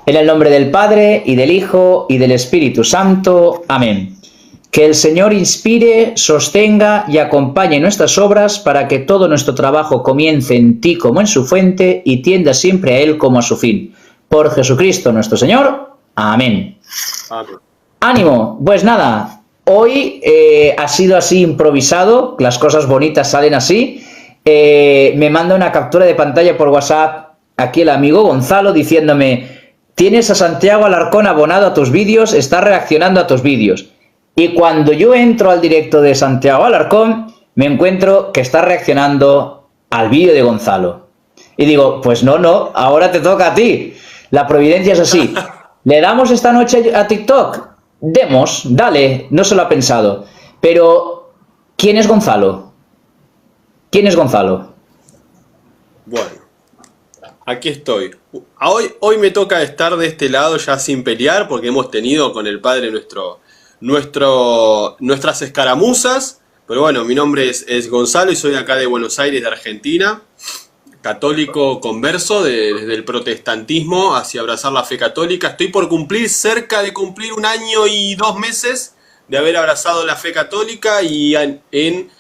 En el nombre del Padre, y del Hijo, y del Espíritu Santo. Amén. Que el Señor inspire, sostenga y acompañe nuestras obras para que todo nuestro trabajo comience en ti como en su fuente y tienda siempre a Él como a su fin. Por Jesucristo nuestro Señor. Amén. Amén. Ánimo. Pues nada, hoy ha sido así improvisado, las cosas bonitas salen así. Me manda una captura de pantalla por WhatsApp aquí el amigo Gonzalo diciéndome: tienes a Santiago Alarcón abonado a tus vídeos, está reaccionando a tus vídeos. Y cuando yo entro al directo de Santiago Alarcón, me encuentro que está reaccionando al vídeo de Gonzalo. Y digo, pues no, ahora te toca a ti. La providencia es así. ¿Le damos esta noche a TikTok? Demos, dale, no se lo ha pensado. Pero, ¿quién es Gonzalo? ¿Quién es Gonzalo? Bueno, aquí estoy. Hoy me toca estar de este lado ya sin pelear porque hemos tenido con el padre nuestras escaramuzas. Pero bueno, mi nombre es Gonzalo y soy acá de Buenos Aires, de Argentina. Católico converso desde el protestantismo hacia abrazar la fe católica. Estoy por cerca de cumplir 1 año y 2 meses de haber abrazado la fe católica y en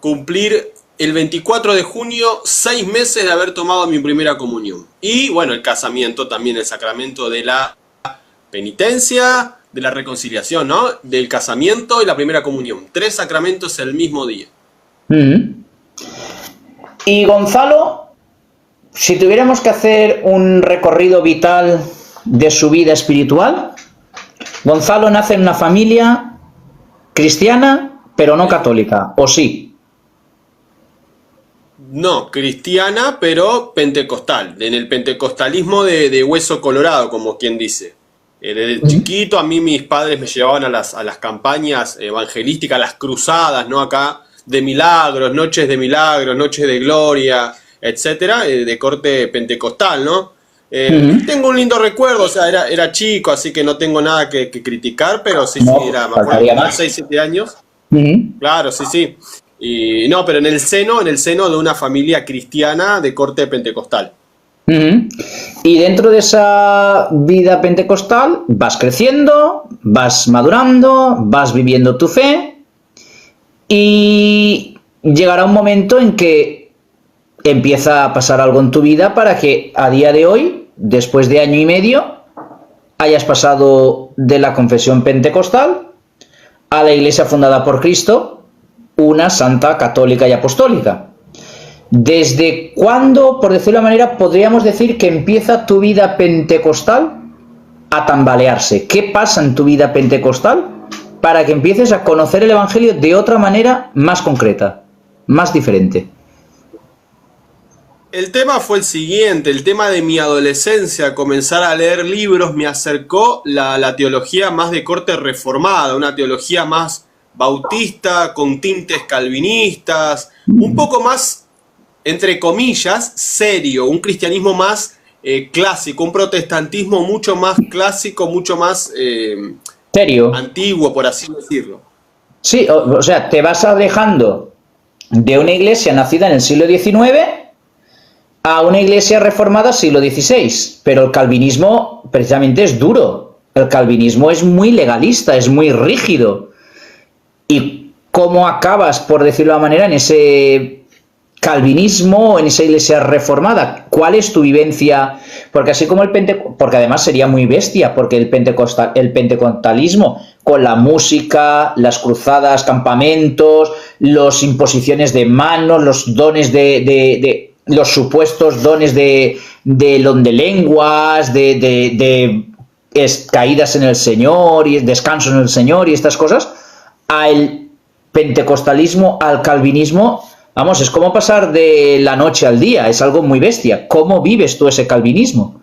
cumplir el 24 de junio 6 meses de haber tomado mi primera comunión. Y bueno, el casamiento también, el sacramento de la penitencia, de la reconciliación, ¿no? Del casamiento y la primera comunión. 3 sacramentos el mismo día. Y Gonzalo, si tuviéramos que hacer un recorrido vital de su vida espiritual, Gonzalo nace en una familia cristiana, pero no católica, ¿o sí? No, cristiana, pero pentecostal. En el pentecostalismo de hueso colorado, como quien dice. Desde chiquito a mí mis padres me llevaban a las campañas evangelísticas, a las cruzadas, ¿no? Acá, de milagros, noches de gloria, etcétera, de corte pentecostal, ¿no? Tengo un lindo recuerdo, o sea, era chico, así que no tengo nada que criticar, pero sí, No, me acuerdo de 6, 7 años. Claro, sí. Y no, pero en el seno de una familia cristiana de corte pentecostal. Y dentro de esa vida pentecostal vas creciendo, vas madurando, vas viviendo tu fe y llegará un momento en que empieza a pasar algo en tu vida para que a día de hoy, después de 1 año y medio, hayas pasado de la confesión pentecostal a la iglesia fundada por Cristo, una santa, católica y apostólica. ¿Desde cuándo, por decirlo de una manera, podríamos decir que empieza tu vida pentecostal a tambalearse? ¿Qué pasa en tu vida pentecostal para que empieces a conocer el Evangelio de otra manera más concreta, más diferente? El tema fue el siguiente, el tema de mi adolescencia, comenzar a leer libros, me acercó la teología más de corte reformada, una teología más bautista, con tintes calvinistas, un poco más, entre comillas, serio, un cristianismo más clásico, un protestantismo mucho más clásico, mucho más ¿Serio? antiguo, por así decirlo. Sí, o sea, te vas alejando de una iglesia nacida en el siglo XIX a una iglesia reformada siglo XVI, pero el calvinismo precisamente es duro, el calvinismo es muy legalista, es muy rígido. ¿Y cómo acabas, por decirlo de una manera, en ese calvinismo, en esa iglesia reformada? ¿Cuál es tu vivencia? Porque así como porque además sería muy bestia, porque el pentecostalismo, con la música, las cruzadas, campamentos, las imposiciones de manos, los dones los supuestos dones de lenguas, de caídas en el Señor y descansos en el Señor y estas cosas, al pentecostalismo, al calvinismo, vamos, es como pasar de la noche al día, es algo muy bestia. ¿Cómo vives tú ese calvinismo?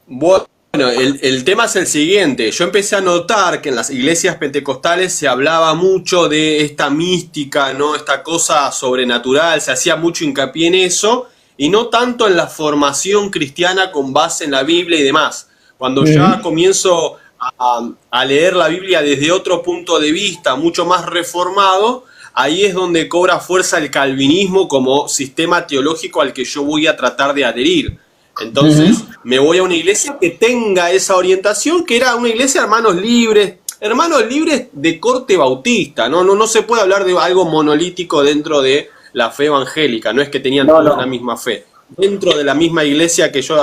Bueno, el tema es el siguiente. Yo empecé a notar que en las iglesias pentecostales se hablaba mucho de esta mística, ¿no? Esta cosa sobrenatural, se hacía mucho hincapié en eso y no tanto en la formación cristiana con base en la Biblia y demás. Cuando ya comienzo a leer la Biblia desde otro punto de vista, mucho más reformado, ahí es donde cobra fuerza el calvinismo como sistema teológico al que yo voy a tratar de adherir. Entonces me voy a una iglesia que tenga esa orientación, que era una iglesia de hermanos libres de corte bautista, no se puede hablar de algo monolítico dentro de la fe evangélica, no es que tenían todos la misma fe. Dentro de la misma iglesia que yo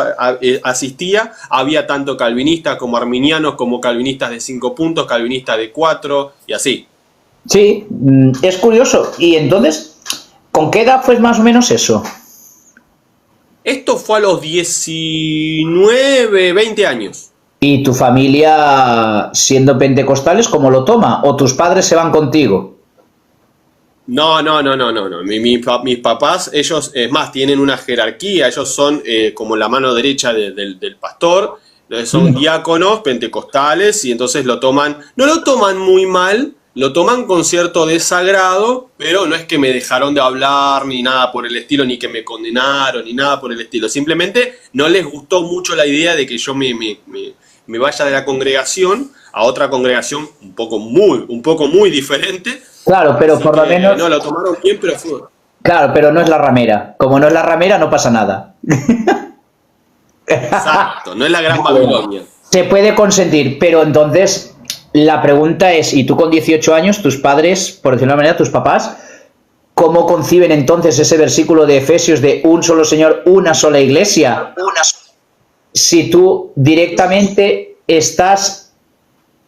asistía, había tanto calvinistas como arminianos, como calvinistas de 5 puntos, calvinistas de 4 y así. Sí, es curioso. Y entonces, ¿con qué edad fue más o menos eso? Esto fue a los 19, 20 años. ¿Y tu familia, siendo pentecostales, cómo lo toma? ¿O tus padres se van contigo? No. Mis papás, ellos, es más, tienen una jerarquía. Ellos son como la mano derecha del pastor. Son diáconos pentecostales y entonces no lo toman muy mal, lo toman con cierto desagrado, pero no es que me dejaron de hablar ni nada por el estilo, ni que me condenaron, ni nada por el estilo. Simplemente no les gustó mucho la idea de que yo me vaya de la congregación a otra congregación un poco muy diferente. Claro, pero por lo menos... No, lo tomaron bien, pero fue... Claro, pero no es la ramera. Como no es la ramera, no pasa nada. Exacto, no es la gran Babilonia. Se puede consentir, pero entonces la pregunta es, ¿y tú con 18 años, tus padres, por decirlo de una manera, tus papás, cómo conciben entonces ese versículo de Efesios de un solo Señor, una sola iglesia? Si tú directamente estás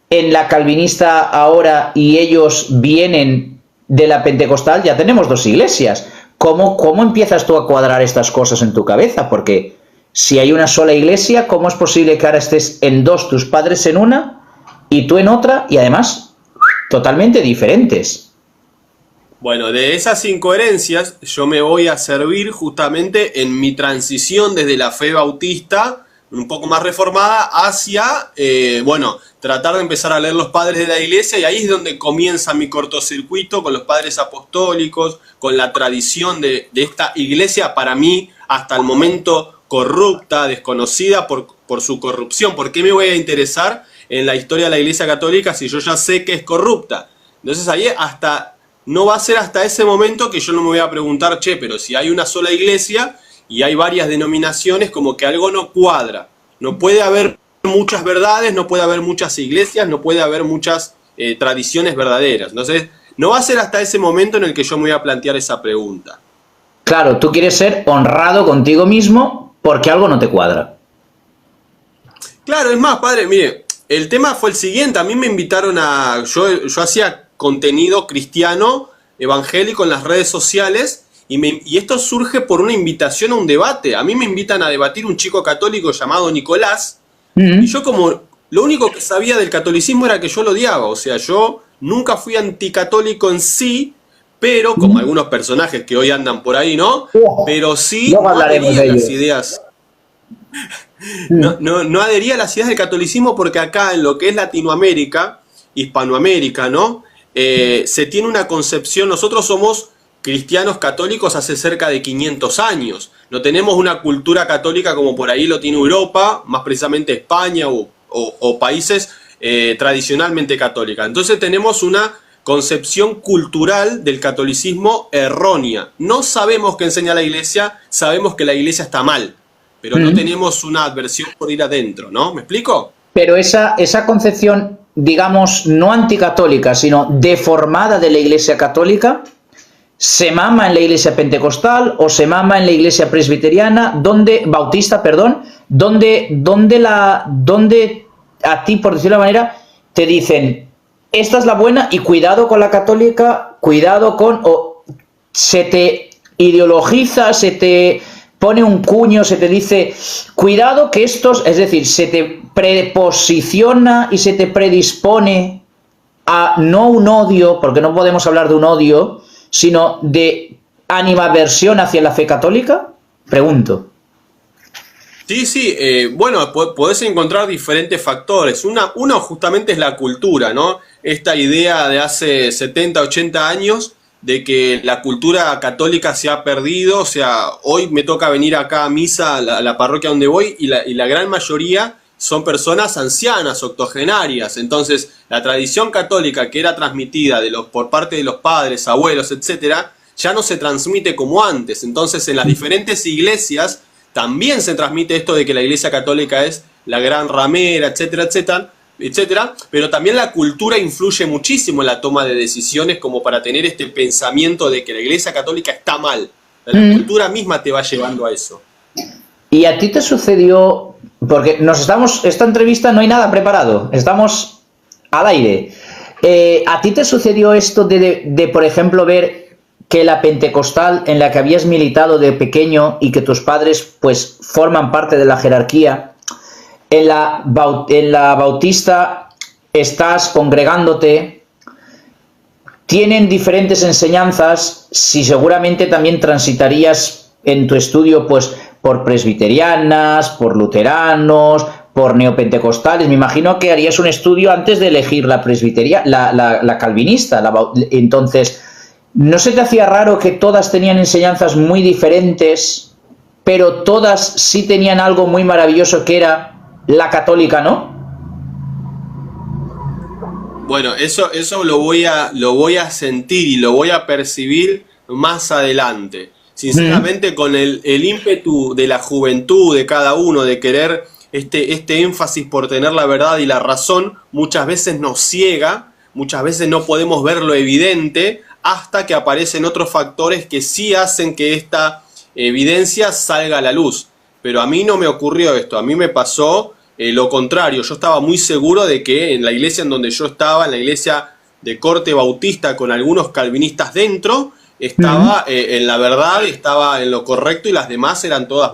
en la calvinista ahora y ellos vienen de la pentecostal, ya tenemos 2 iglesias. ¿Cómo empiezas tú a cuadrar estas cosas en tu cabeza? Porque si hay una sola iglesia, ¿cómo es posible que ahora estés en 2, tus padres en una y tú en otra, y además totalmente diferentes? Bueno, de esas incoherencias yo me voy a servir justamente en mi transición desde la fe bautista, un poco más reformada, hacia, tratar de empezar a leer los padres de la iglesia, y ahí es donde comienza mi cortocircuito con los padres apostólicos, con la tradición de esta iglesia, para mí, hasta el momento corrupta, desconocida por su corrupción. ¿Por qué me voy a interesar en la historia de la iglesia católica si yo ya sé que es corrupta? Entonces ahí no va a ser hasta ese momento que yo no me voy a preguntar, pero si hay una sola iglesia y hay varias denominaciones, como que algo no cuadra. No puede haber muchas verdades, no puede haber muchas iglesias, no puede haber muchas tradiciones verdaderas. Entonces, no va a ser hasta ese momento en el que yo me voy a plantear esa pregunta. Claro, tú quieres ser honrado contigo mismo porque algo no te cuadra. Claro, es más, padre, mire, el tema fue el siguiente. A mí me invitaron yo hacía contenido cristiano, evangélico en las redes sociales, y esto surge por una invitación a un debate. A mí me invitan a debatir un chico católico llamado Nicolás, y yo como lo único que sabía del catolicismo era que yo lo odiaba. O sea, yo nunca fui anticatólico en sí, pero como algunos personajes que hoy andan por ahí, ¿no? Pero sí no adhería a las ideas. No adhería a las ideas del catolicismo, porque acá en lo que es Latinoamérica, Hispanoamérica, ¿no? Se tiene una concepción. Nosotros somos cristianos católicos hace cerca de 500 años. No tenemos una cultura católica como por ahí lo tiene Europa, más precisamente España o países tradicionalmente católicas. Entonces tenemos una concepción cultural del catolicismo errónea. No sabemos qué enseña la iglesia, sabemos que la iglesia está mal, pero no tenemos una adversión por ir adentro, ¿no? ¿Me explico? Pero esa concepción, digamos, no anticatólica, sino deformada de la iglesia católica, ¿se mama en la iglesia pentecostal o se mama en la iglesia presbiteriana, bautista, perdón, donde a ti, por decirlo de una manera, te dicen, esta es la buena y cuidado con la católica, o se te ideologiza, se te pone un cuño, se te dice, cuidado que estos, es decir, se te preposiciona y se te predispone a no un odio, porque no podemos hablar de un odio, sino de animadversión hacia la fe católica? Pregunto. Sí, bueno, podés encontrar diferentes factores. Uno justamente es la cultura, ¿no? Esta idea de hace 70, 80 años de que la cultura católica se ha perdido. O sea, hoy me toca venir acá a misa, a la parroquia donde voy, y la gran mayoría son personas ancianas, octogenarias. Entonces, la tradición católica que era transmitida por parte de los padres, abuelos, etcétera, ya no se transmite como antes. Entonces, en las diferentes iglesias también se transmite esto de que la Iglesia Católica es la gran ramera, etcétera, etcétera, etcétera, pero también la cultura influye muchísimo en la toma de decisiones como para tener este pensamiento de que la Iglesia Católica está mal. La cultura misma te va llevando a eso. ¿Y a ti te sucedió, porque esta entrevista no hay nada preparado, estamos al aire, ¿a ti te sucedió esto de, por ejemplo, ver que la pentecostal en la que habías militado de pequeño y que tus padres pues forman parte de la jerarquía, en la bautista estás congregándote, tienen diferentes enseñanzas, si seguramente también transitarías en tu estudio pues por presbiterianas, por luteranos, por neopentecostales? Me imagino que harías un estudio antes de elegir la presbiteria, la calvinista. Entonces, ¿no se te hacía raro que todas tenían enseñanzas muy diferentes, pero todas sí tenían algo muy maravilloso que era la católica, no? Bueno, eso lo voy a sentir y lo voy a percibir más adelante. Sinceramente, con el ímpetu de la juventud de cada uno, de querer este énfasis por tener la verdad y la razón, muchas veces nos ciega, muchas veces no podemos ver lo evidente, hasta que aparecen otros factores que sí hacen que esta evidencia salga a la luz. Pero a mí no me ocurrió esto, a mí me pasó lo contrario. Yo estaba muy seguro de que en la iglesia en donde yo estaba, en la iglesia de corte bautista con algunos calvinistas dentro, estaba en la verdad, estaba en lo correcto, y las demás eran todas,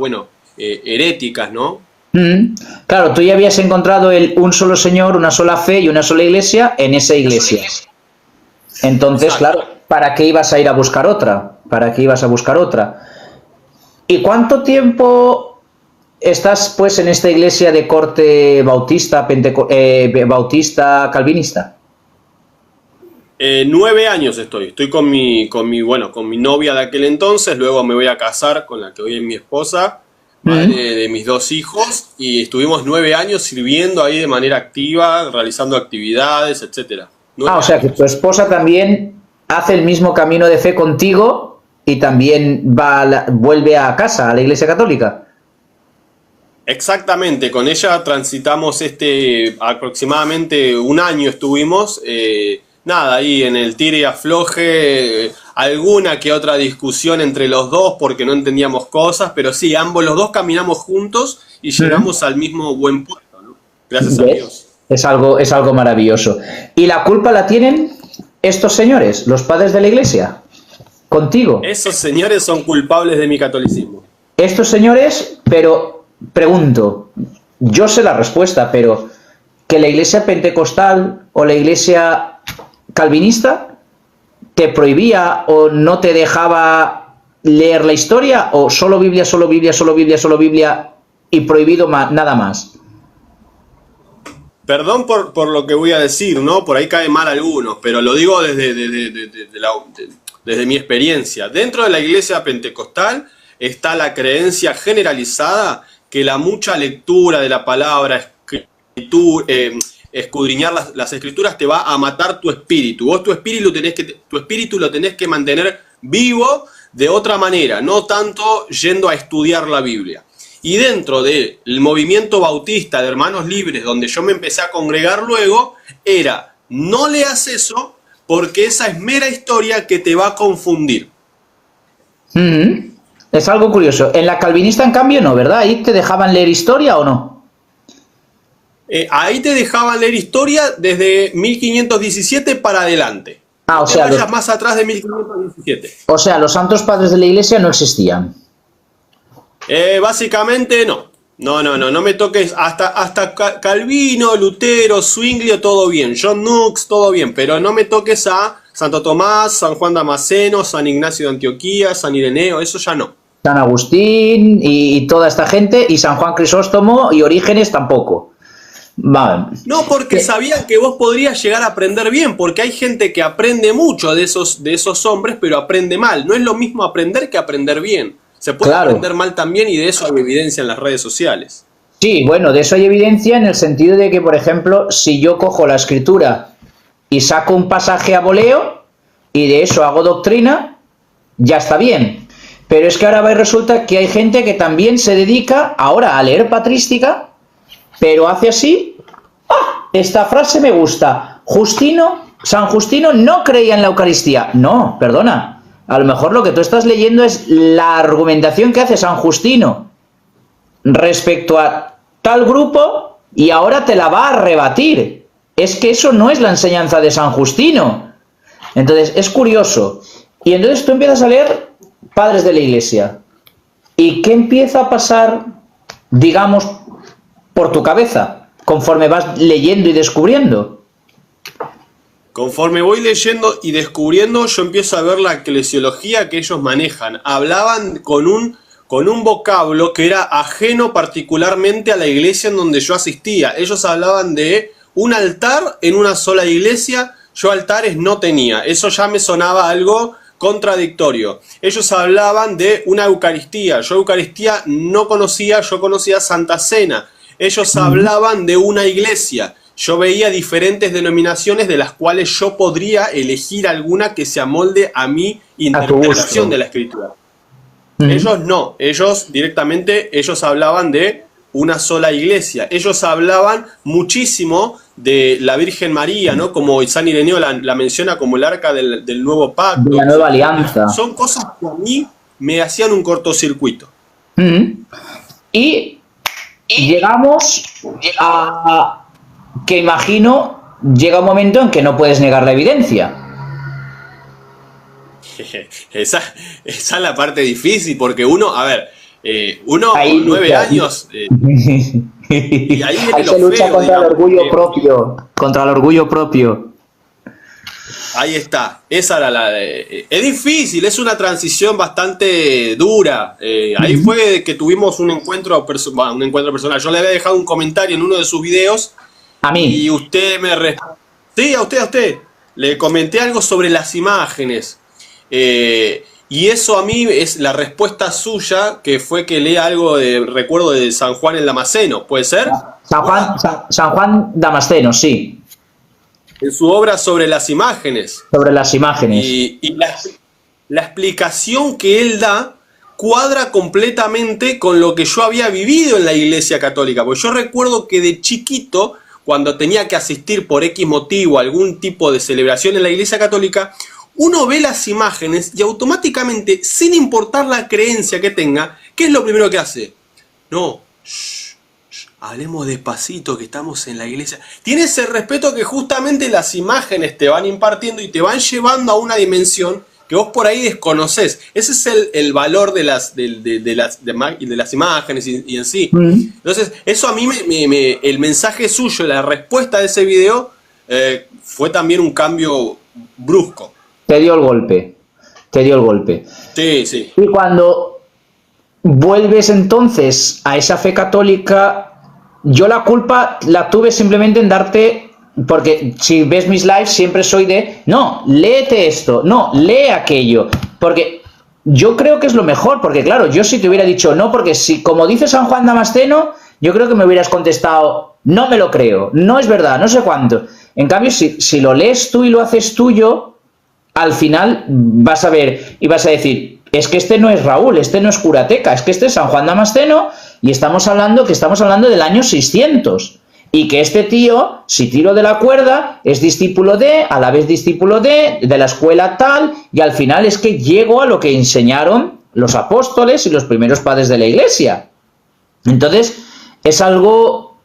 heréticas, ¿no? Claro, tú ya habías encontrado un solo Señor, una sola fe y una sola iglesia en esa iglesia. Entonces, claro, ¿para qué ibas a ir a buscar otra? ¿Para qué ibas a buscar otra? ¿Y cuánto tiempo estás pues en esta iglesia de corte bautista, bautista calvinista? 9 años estoy con mi novia de aquel entonces. Luego me voy a casar con la que hoy es mi esposa, madre de mis 2 hijos, y estuvimos 9 años sirviendo ahí de manera activa, realizando actividades, etcétera. O sea que tu esposa también hace el mismo camino de fe contigo y también vuelve a casa, a la Iglesia Católica. Exactamente, con ella transitamos aproximadamente 1 año estuvimos, ahí en el tire y afloje, alguna que otra discusión entre los dos porque no entendíamos cosas, pero sí, los dos caminamos juntos y llegamos al mismo buen puerto, ¿no? Gracias a Dios. Es algo maravilloso. ¿Y la culpa la tienen estos señores, los padres de la iglesia? ¿Contigo? Esos señores son culpables de mi catolicismo. Estos señores, pero pregunto, yo sé la respuesta, pero ¿que la iglesia pentecostal o la iglesia calvinista te prohibía o no te dejaba leer la historia, o solo Biblia, solo Biblia, solo Biblia, solo Biblia y prohibido nada más? Perdón por lo que voy a decir, ¿no? Por ahí cae mal algunos, pero lo digo desde mi experiencia. Dentro de la iglesia pentecostal está la creencia generalizada que la mucha lectura de la palabra, escudriñar las escrituras te va a matar tu espíritu. Vos tu espíritu lo tenés que mantener vivo de otra manera, no tanto yendo a estudiar la Biblia. Y dentro del movimiento bautista de Hermanos Libres, donde yo me empecé a congregar luego, no leas eso porque esa es mera historia que te va a confundir. Es algo curioso. En la calvinista, en cambio, no, ¿verdad? ¿Ahí te dejaban leer historia o no? Ahí te dejaban leer historia desde 1517 para adelante. O sea, no vayas más atrás de 1517. O sea, los santos padres de la iglesia no existían. Básicamente no. No me toques. Hasta Calvino, Lutero, Zwinglio, todo bien. John Knox, todo bien. Pero no me toques a Santo Tomás, San Juan Damasceno, San Ignacio de Antioquía, San Ireneo, eso ya no. San Agustín y toda esta gente, y San Juan Crisóstomo y Orígenes tampoco. Vale. No, porque sabían que vos podrías llegar a aprender bien, porque hay gente que aprende mucho de esos hombres, pero aprende mal. No es lo mismo aprender que aprender bien. Se puede aprender mal también, y de eso hay evidencia en las redes sociales. Sí, bueno, de eso hay evidencia en el sentido de que, por ejemplo, si yo cojo la escritura y saco un pasaje a voleo y de eso hago doctrina, ya está bien. Pero es que ahora va y resulta que hay gente que también se dedica ahora a leer patrística, pero hace así. ¡Ah! Esta frase me gusta. San Justino no creía en la Eucaristía. No, perdona. A lo mejor lo que tú estás leyendo es la argumentación que hace San Justino respecto a tal grupo y ahora te la va a rebatir. Es que eso no es la enseñanza de San Justino. Entonces, es curioso. Y entonces tú empiezas a leer Padres de la Iglesia. ¿Y qué empieza a pasar, digamos, por tu cabeza, conforme vas leyendo y descubriendo? Conforme voy leyendo y descubriendo, yo empiezo a ver la eclesiología que ellos manejan. Hablaban con un vocablo que era ajeno particularmente a la iglesia en donde yo asistía. Ellos hablaban de un altar en una sola iglesia, yo altares no tenía. Eso ya me sonaba algo contradictorio. Ellos hablaban de una Eucaristía, yo Eucaristía no conocía, yo conocía Santa Cena. Ellos hablaban de una iglesia, yo veía diferentes denominaciones de las cuales yo podría elegir alguna que se amolde a mi interpretación de la Escritura. Ellos no, ellos directamente, ellos hablaban de una sola iglesia. Ellos hablaban muchísimo de la Virgen María, ¿no? Como San Ireneo la menciona como el arca del nuevo pacto. De la nueva alianza. Son cosas que a mí me hacían un cortocircuito. Y llegamos a que imagino llega un momento en que no puedes negar la evidencia. Esa es la parte difícil, porque uno, a ver, uno ahí con 9 años... y ahí se lucha feo, contra el orgullo propio. Contra el orgullo propio. Ahí está. Esa era es difícil, es una transición bastante dura. Ahí fue que tuvimos un encuentro personal. Yo le había dejado un comentario en uno de sus videos. A mí. Y usted me respondió. Sí, a usted. Le comenté algo sobre las imágenes. Y eso a mí es la respuesta suya, que fue que lea algo de recuerdo de San Juan el Damasceno, ¿puede ser? San Juan Damasceno, sí. En su obra sobre las imágenes. Sobre las imágenes. Y la explicación que él da cuadra completamente con lo que yo había vivido en la Iglesia Católica. Porque yo recuerdo que de chiquito, cuando tenía que asistir por X motivo a algún tipo de celebración en la Iglesia Católica, uno ve las imágenes y automáticamente, sin importar la creencia que tenga, ¿qué es lo primero que hace? No, hablemos despacito que estamos en la iglesia. Tiene ese respeto que justamente las imágenes te van impartiendo y te van llevando a una dimensión que vos por ahí desconocés. Ese es el valor de las imágenes y en sí. Entonces, eso a mí, el mensaje suyo, la respuesta de ese video, fue también un cambio brusco. Te dio el golpe. Sí, sí. Y cuando vuelves entonces a esa fe católica, yo la culpa la tuve simplemente en darte, porque si ves mis lives siempre soy de, no, léete esto, no, lee aquello, porque yo creo que es lo mejor, porque claro, yo si te hubiera dicho no, porque si como dice San Juan Damasceno, yo creo que me hubieras contestado, no me lo creo, no es verdad, no sé cuánto. En cambio, si lo lees tú y lo haces tuyo, al final vas a ver y vas a decir, es que este no es Raúl, este no es Curateca, es que este es San Juan Damasceno y estamos hablando del año 600 y que este tío, si tiro de la cuerda, es discípulo de, a la vez discípulo de la escuela tal, y al final es que llego a lo que enseñaron los apóstoles y los primeros padres de la Iglesia. Entonces, es algo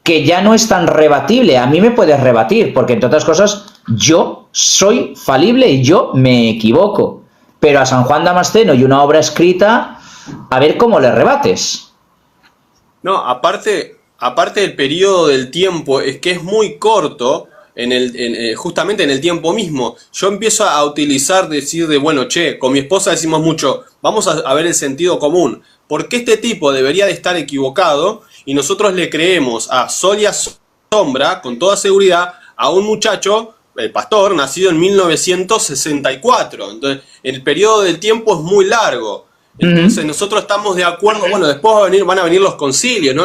que ya no es tan rebatible. A mí me puedes rebatir, porque entre otras cosas, yo soy falible y yo me equivoco. Pero a San Juan Damasceno y una obra escrita, a ver cómo le rebates. No, aparte del periodo del tiempo, es que es muy corto, justamente en el tiempo mismo. Yo empiezo a utilizar, decir de, bueno, con mi esposa decimos mucho, vamos a ver el sentido común. ¿Por qué este tipo debería de estar equivocado? Y nosotros le creemos a sol y a sombra, con toda seguridad, a un muchacho, el pastor, nacido en 1964. Entonces, el periodo del tiempo es muy largo. Entonces, nosotros estamos de acuerdo. Bueno, después van a venir los concilios, ¿no?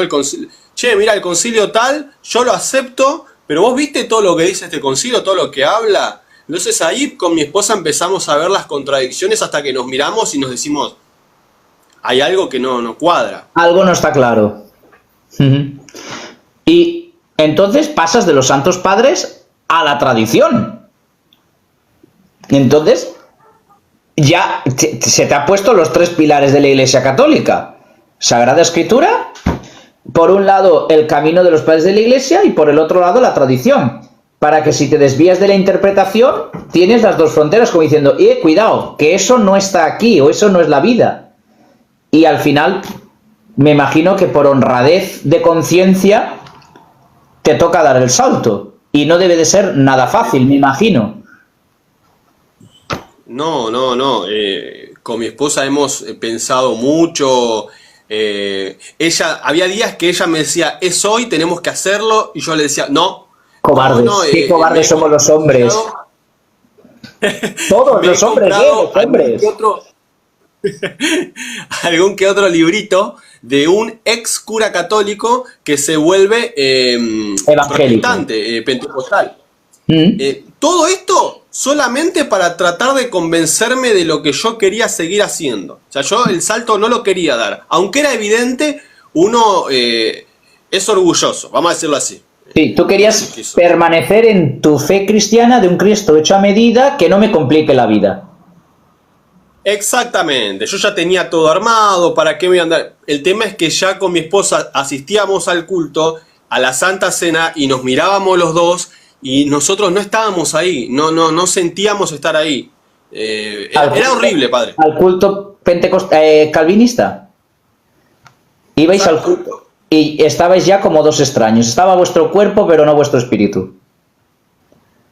Mira, el concilio tal, yo lo acepto, pero vos viste todo lo que dice este concilio, todo lo que habla. Entonces, ahí con mi esposa empezamos a ver las contradicciones hasta que nos miramos y nos decimos, hay algo que no cuadra. Algo no está claro. Ujú. Y entonces pasas de los santos padres a la tradición. Entonces, ya se te ha puesto los tres pilares de la Iglesia Católica. Sagrada Escritura, por un lado el camino de los padres de la Iglesia y por el otro lado la tradición. Para que si te desvías de la interpretación, tienes las dos fronteras como diciendo, cuidado, que eso no está aquí o eso no es la vida. Y al final, me imagino que por honradez de conciencia te toca dar el salto. Y no debe de ser nada fácil, me imagino. No. Con mi esposa hemos pensado mucho. Había días que ella me decía, es hoy, tenemos que hacerlo. Y yo le decía, no. Cobardes, qué cobardes somos los hombres. Todos los hombres, los hombres. Algún que otro librito de un ex cura católico que se vuelve protestante, pentecostal. Todo esto solamente para tratar de convencerme de lo que yo quería seguir haciendo. O sea, yo el salto no lo quería dar. Aunque era evidente, uno es orgulloso, vamos a decirlo así. Sí, tú querías permanecer en tu fe cristiana de un Cristo hecho a medida que no me complique la vida. Exactamente, yo ya tenía todo armado, ¿para qué me iba a andar? El tema es que ya con mi esposa asistíamos al culto, a la Santa Cena, y nos mirábamos los dos, y nosotros no estábamos ahí, no sentíamos estar ahí. Era horrible, padre. ¿Al culto calvinista? ¿Ibais al culto? Y estabais ya como dos extraños. Estaba vuestro cuerpo, pero no vuestro espíritu.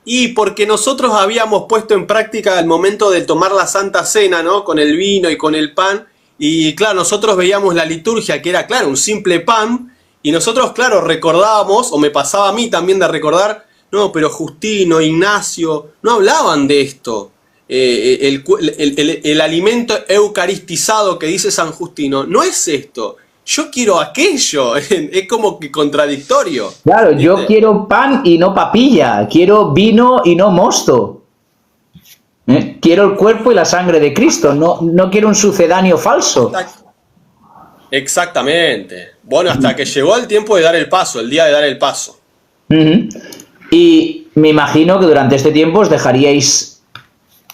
Y porque nosotros habíamos puesto en práctica el momento de tomar la Santa Cena, ¿no? Con el vino y con el pan. Y claro, nosotros veíamos la liturgia, que era, claro, un simple pan. Y nosotros, claro, recordábamos, o me pasaba a mí también de recordar, no, pero Justino, Ignacio, no hablaban de esto. El alimento eucaristizado que dice San Justino, no es esto. Yo quiero aquello, es como que contradictorio. Claro, yo quiero pan y no papilla, quiero vino y no mosto. Quiero el cuerpo y la sangre de Cristo, no quiero un sucedáneo falso. Exactamente. Bueno, hasta que llegó el tiempo de dar el paso, el día de dar el paso. Y me imagino que durante este tiempo os dejaríais,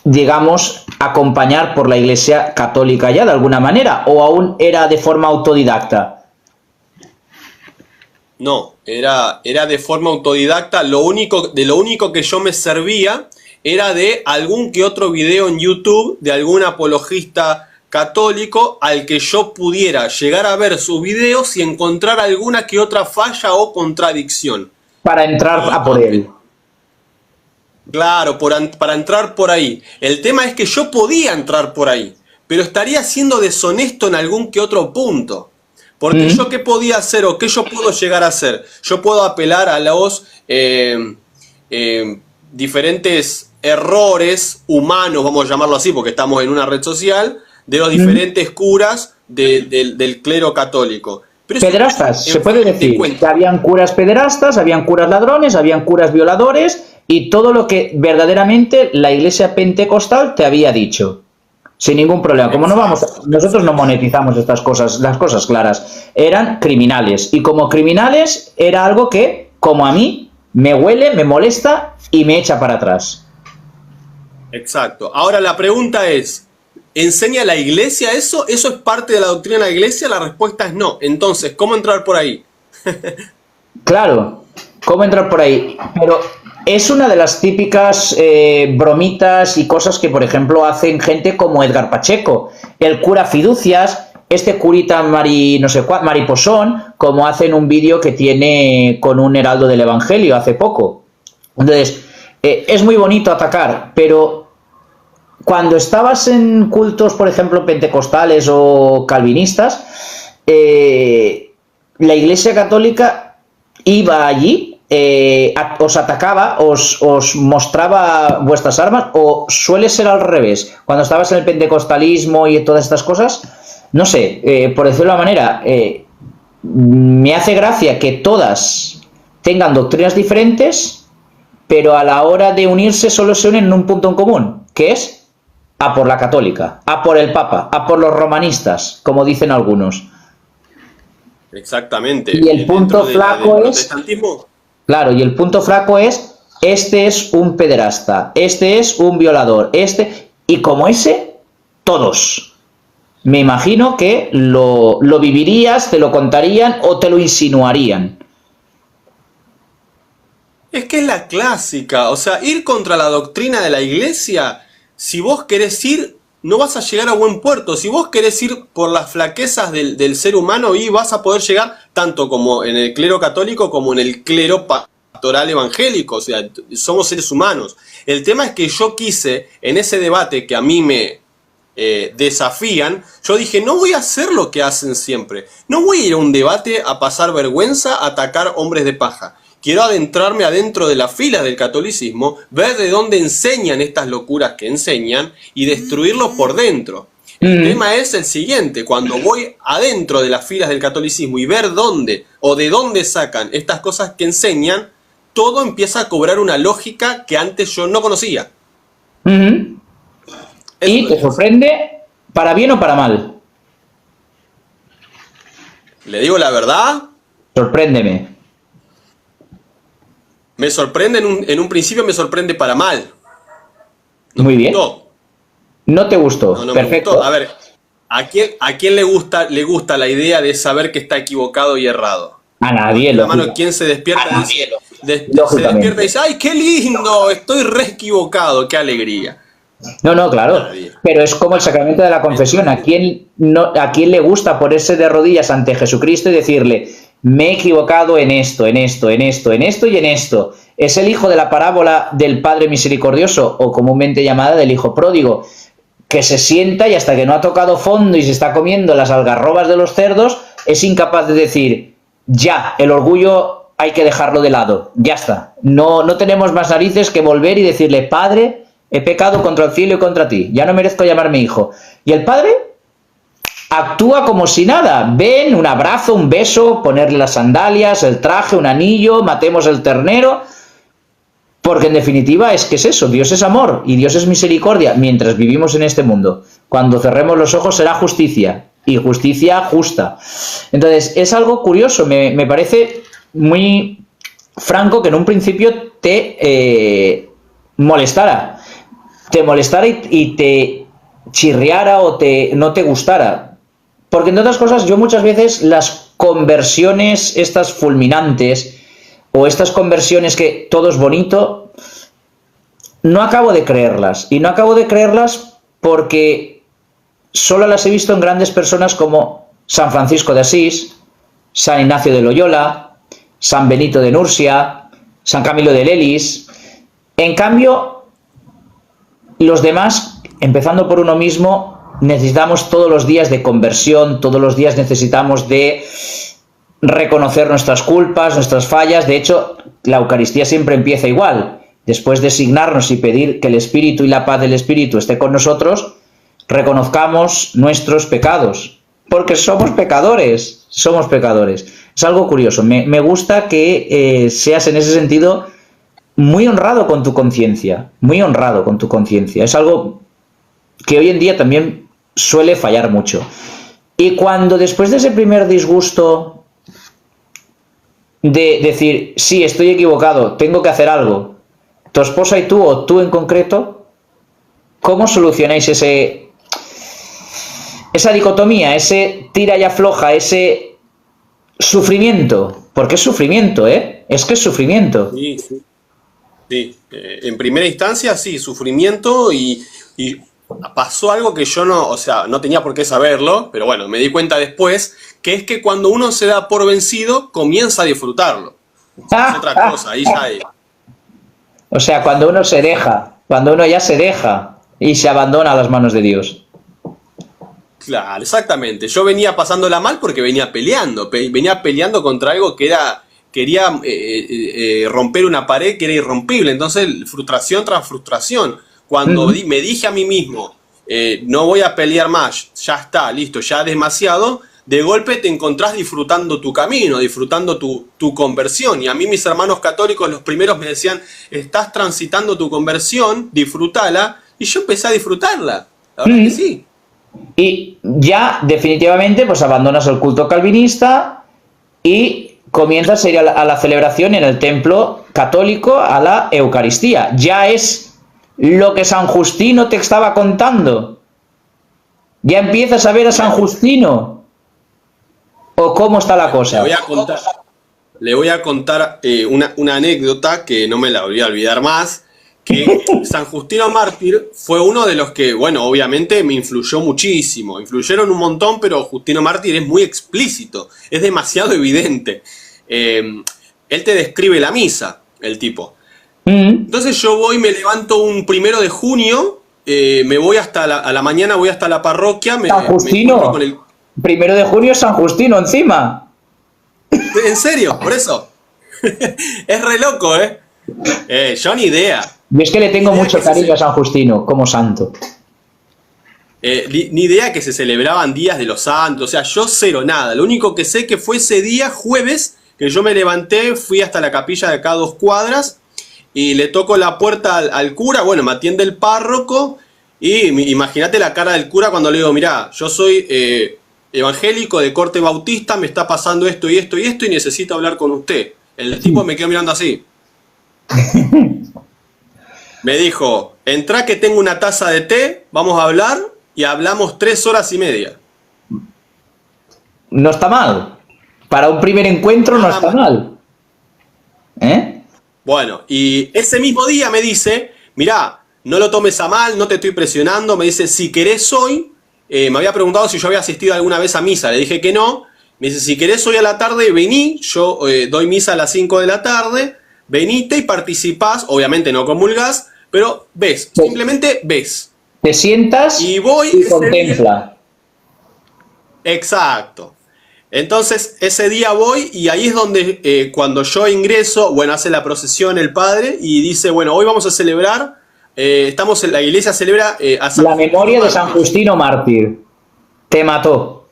digamos, acompañar por la Iglesia Católica ya de alguna manera, o aún era de forma autodidacta. No, era de forma autodidacta. De lo único que yo me servía era de algún que otro video en YouTube de algún apologista católico al que yo pudiera llegar a ver sus videos y encontrar alguna que otra falla o contradicción. Para entrar a por él. Claro, para entrar por ahí. El tema es que yo podía entrar por ahí, pero estaría siendo deshonesto en algún que otro punto. Porque yo qué podía hacer o qué yo puedo llegar a hacer. Yo puedo apelar a los diferentes errores humanos, vamos a llamarlo así, porque estamos en una red social, de los diferentes curas del clero católico. Pero pederastas, se puede decir que habían curas pederastas, habían curas ladrones, habían curas violadores y todo lo que verdaderamente la Iglesia Pentecostal te había dicho. Sin ningún problema. Como nosotros no monetizamos estas cosas, las cosas claras. Eran criminales. Y como criminales era algo que, como a mí, me huele, me molesta y me echa para atrás. Exacto. Ahora la pregunta es, ¿enseña la Iglesia eso? ¿Eso es parte de la doctrina de la Iglesia? La respuesta es no. Entonces, ¿cómo entrar por ahí? Claro, ¿cómo entrar por ahí? Pero es una de las típicas bromitas y cosas que, por ejemplo, hacen gente como Edgar Pacheco, el cura Fiducias, este curita mariposón, como hacen un vídeo que tiene con un heraldo del Evangelio hace poco. Entonces, es muy bonito atacar, pero cuando estabas en cultos, por ejemplo, pentecostales o calvinistas, la Iglesia Católica iba allí, os atacaba, os mostraba vuestras armas, o suele ser al revés. Cuando estabas en el pentecostalismo y todas estas cosas, no sé, por decirlo de una manera, me hace gracia que todas tengan doctrinas diferentes, pero a la hora de unirse solo se unen en un punto en común, ¿qué es? a por la católica, a por el Papa, a por los romanistas, como dicen algunos. Exactamente. Y el punto Dentro flaco del es, protestantismo, claro, y el punto flaco es, este es un pederasta, este es un violador, y como ese, todos. Me imagino que lo vivirías, te lo contarían o te lo insinuarían. es que es la clásica, o sea, ir contra la doctrina de la iglesia, si vos querés ir, no vas a llegar a buen puerto. Si vos querés ir por las flaquezas del ser humano, y vas a poder llegar tanto como en el clero católico como en el clero pastoral evangélico, o sea, somos seres humanos. El tema es que yo quise, en ese debate que a mí me desafían, yo dije, no voy a hacer lo que hacen siempre, no voy a ir a un debate a pasar vergüenza, a atacar hombres de paja. Quiero adentrarme adentro de las filas del catolicismo, ver de dónde enseñan estas locuras que enseñan y destruirlo por dentro. El tema es el siguiente, cuando voy adentro de las filas del catolicismo y ver dónde o de dónde sacan estas cosas que enseñan, todo empieza a cobrar una lógica que antes yo no conocía. Y te sorprende para bien o para mal. Le digo la verdad, Sorpréndeme. me sorprende en un principio, me sorprende para mal. Muy bien. No, No te gustó. no me Perfecto. gustó. A ver, ¿a quién le gusta la idea de saber que está equivocado y errado? A nadie, La mano, lógica. ¿quién se despierta? A nadie, Se lógicamente. despierta y dice, ¡ay, qué lindo! Estoy re equivocado, qué alegría. No, claro. Nadie. Pero es como el sacramento de la confesión. ¿A quién le gusta ponerse de rodillas ante Jesucristo y decirle, me he equivocado en esto, en esto, en esto, en esto y en esto? Es el hijo de la parábola del Padre Misericordioso, o comúnmente llamada del hijo pródigo, que se sienta y hasta que no ha tocado fondo y se está comiendo las algarrobas de los cerdos, es incapaz de decir, ya, el orgullo hay que dejarlo de lado, ya está. No tenemos más narices que volver y decirle, Padre, he pecado contra el cielo y contra ti, ya no merezco llamarme hijo. Y el Padre actúa como si nada. Ven, un abrazo, un beso, ponerle las sandalias, el traje, un anillo, matemos el ternero. Porque en definitiva es que es eso, Dios es amor y Dios es misericordia mientras vivimos en este mundo. Cuando cerremos los ojos será justicia, y justicia justa. Entonces es algo curioso, me parece muy franco que en un principio te molestara. Te molestara y te chirriara o no te gustara. Porque entre otras cosas yo muchas veces las conversiones estas fulminantes o estas conversiones que todo es bonito, no acabo de creerlas. Y no acabo de creerlas porque solo las he visto en grandes personas como San Francisco de Asís, San Ignacio de Loyola, San Benito de Nursia, San Camilo de Lelis. En cambio, los demás, empezando por uno mismo, necesitamos todos los días de conversión, todos los días necesitamos de reconocer nuestras culpas, nuestras fallas. De hecho, la Eucaristía siempre empieza igual. Después de signarnos y pedir que el Espíritu y la paz del Espíritu esté con nosotros, reconozcamos nuestros pecados, porque somos pecadores, somos pecadores. Es algo curioso. Me gusta que seas en ese sentido muy honrado con tu conciencia, muy honrado con tu conciencia. Es algo que hoy en día también suele fallar mucho. Y cuando después de ese primer disgusto de decir, sí, estoy equivocado, tengo que hacer algo, tu esposa y tú, o tú en concreto, ¿cómo solucionáis esa dicotomía, ese tira y afloja, ese sufrimiento? Porque es sufrimiento, ¿eh? Es que es sufrimiento. Sí, sí. Sí, en primera instancia sí, sufrimiento y pasó algo que yo no, o sea, no tenía por qué saberlo, pero bueno, me di cuenta después, que es que cuando uno se da por vencido, comienza a disfrutarlo. Es otra cosa, ahí ya hay. O sea, cuando uno se deja, cuando uno ya se deja y se abandona a las manos de Dios. Claro, exactamente. Yo venía pasándola mal porque venía peleando contra algo que quería romper una pared que era irrompible. Entonces, frustración tras frustración. Cuando me dije a mí mismo, no voy a pelear más, ya está, listo, ya es demasiado, de golpe te encontrás disfrutando tu camino, disfrutando tu conversión. Y a mí mis hermanos católicos, los primeros me decían, estás transitando tu conversión, disfrútala, y yo empecé a disfrutarla. La verdad que sí. Y ya definitivamente pues abandonas el culto calvinista y comienzas a ir a la celebración en el templo católico, a la Eucaristía. Ya es lo que San Justino te estaba contando. Ya empiezas a ver a San Justino. ¿O cómo está la cosa? Le voy a contar una anécdota que no me la voy a olvidar más, que San Justino Mártir fue uno de los que, bueno, obviamente me influyó muchísimo. Influyeron un montón, pero Justino Mártir es muy explícito, es demasiado evidente. Él te describe la misa, el tipo. Entonces yo voy, me levanto un 1 de junio, me voy a la mañana, voy hasta la parroquia. San Justino. Con el... 1 de junio San Justino encima. ¿En serio? Por eso. Es re loco, ¿eh? Yo ni idea. Yo es que le tengo mucho cariño a San Justino como santo. Ni idea que se celebraban días de los santos. O sea, yo cero nada. Lo único que sé que fue ese día, jueves, que yo me levanté, fui hasta la capilla de acá a 2 cuadras y le toco la puerta al cura. Bueno, me atiende el párroco y imagínate la cara del cura cuando le digo, mirá, yo soy evangélico de corte bautista, me está pasando esto y esto y esto y necesito hablar con usted. El tipo me quedó mirando así. Me dijo, entrá que tengo una taza de té, vamos a hablar, y hablamos 3 horas y media. No está mal. Para un primer encuentro no está mal. Bueno, y ese mismo día me dice, mirá, no lo tomes a mal, no te estoy presionando, me dice, si querés hoy, me había preguntado si yo había asistido alguna vez a misa, le dije que no, me dice, si querés hoy a la tarde, vení, yo doy misa a las 5 de la tarde, venite y participás, obviamente no comulgás, pero ves, simplemente ves. Te sientas y voy y contempla. Exacto. Entonces ese día voy y ahí es donde cuando yo ingreso, bueno, hace la procesión el padre y dice, bueno, hoy vamos a celebrar, estamos en la iglesia celebra a San la memoria de San Justino Mártir. Te mató.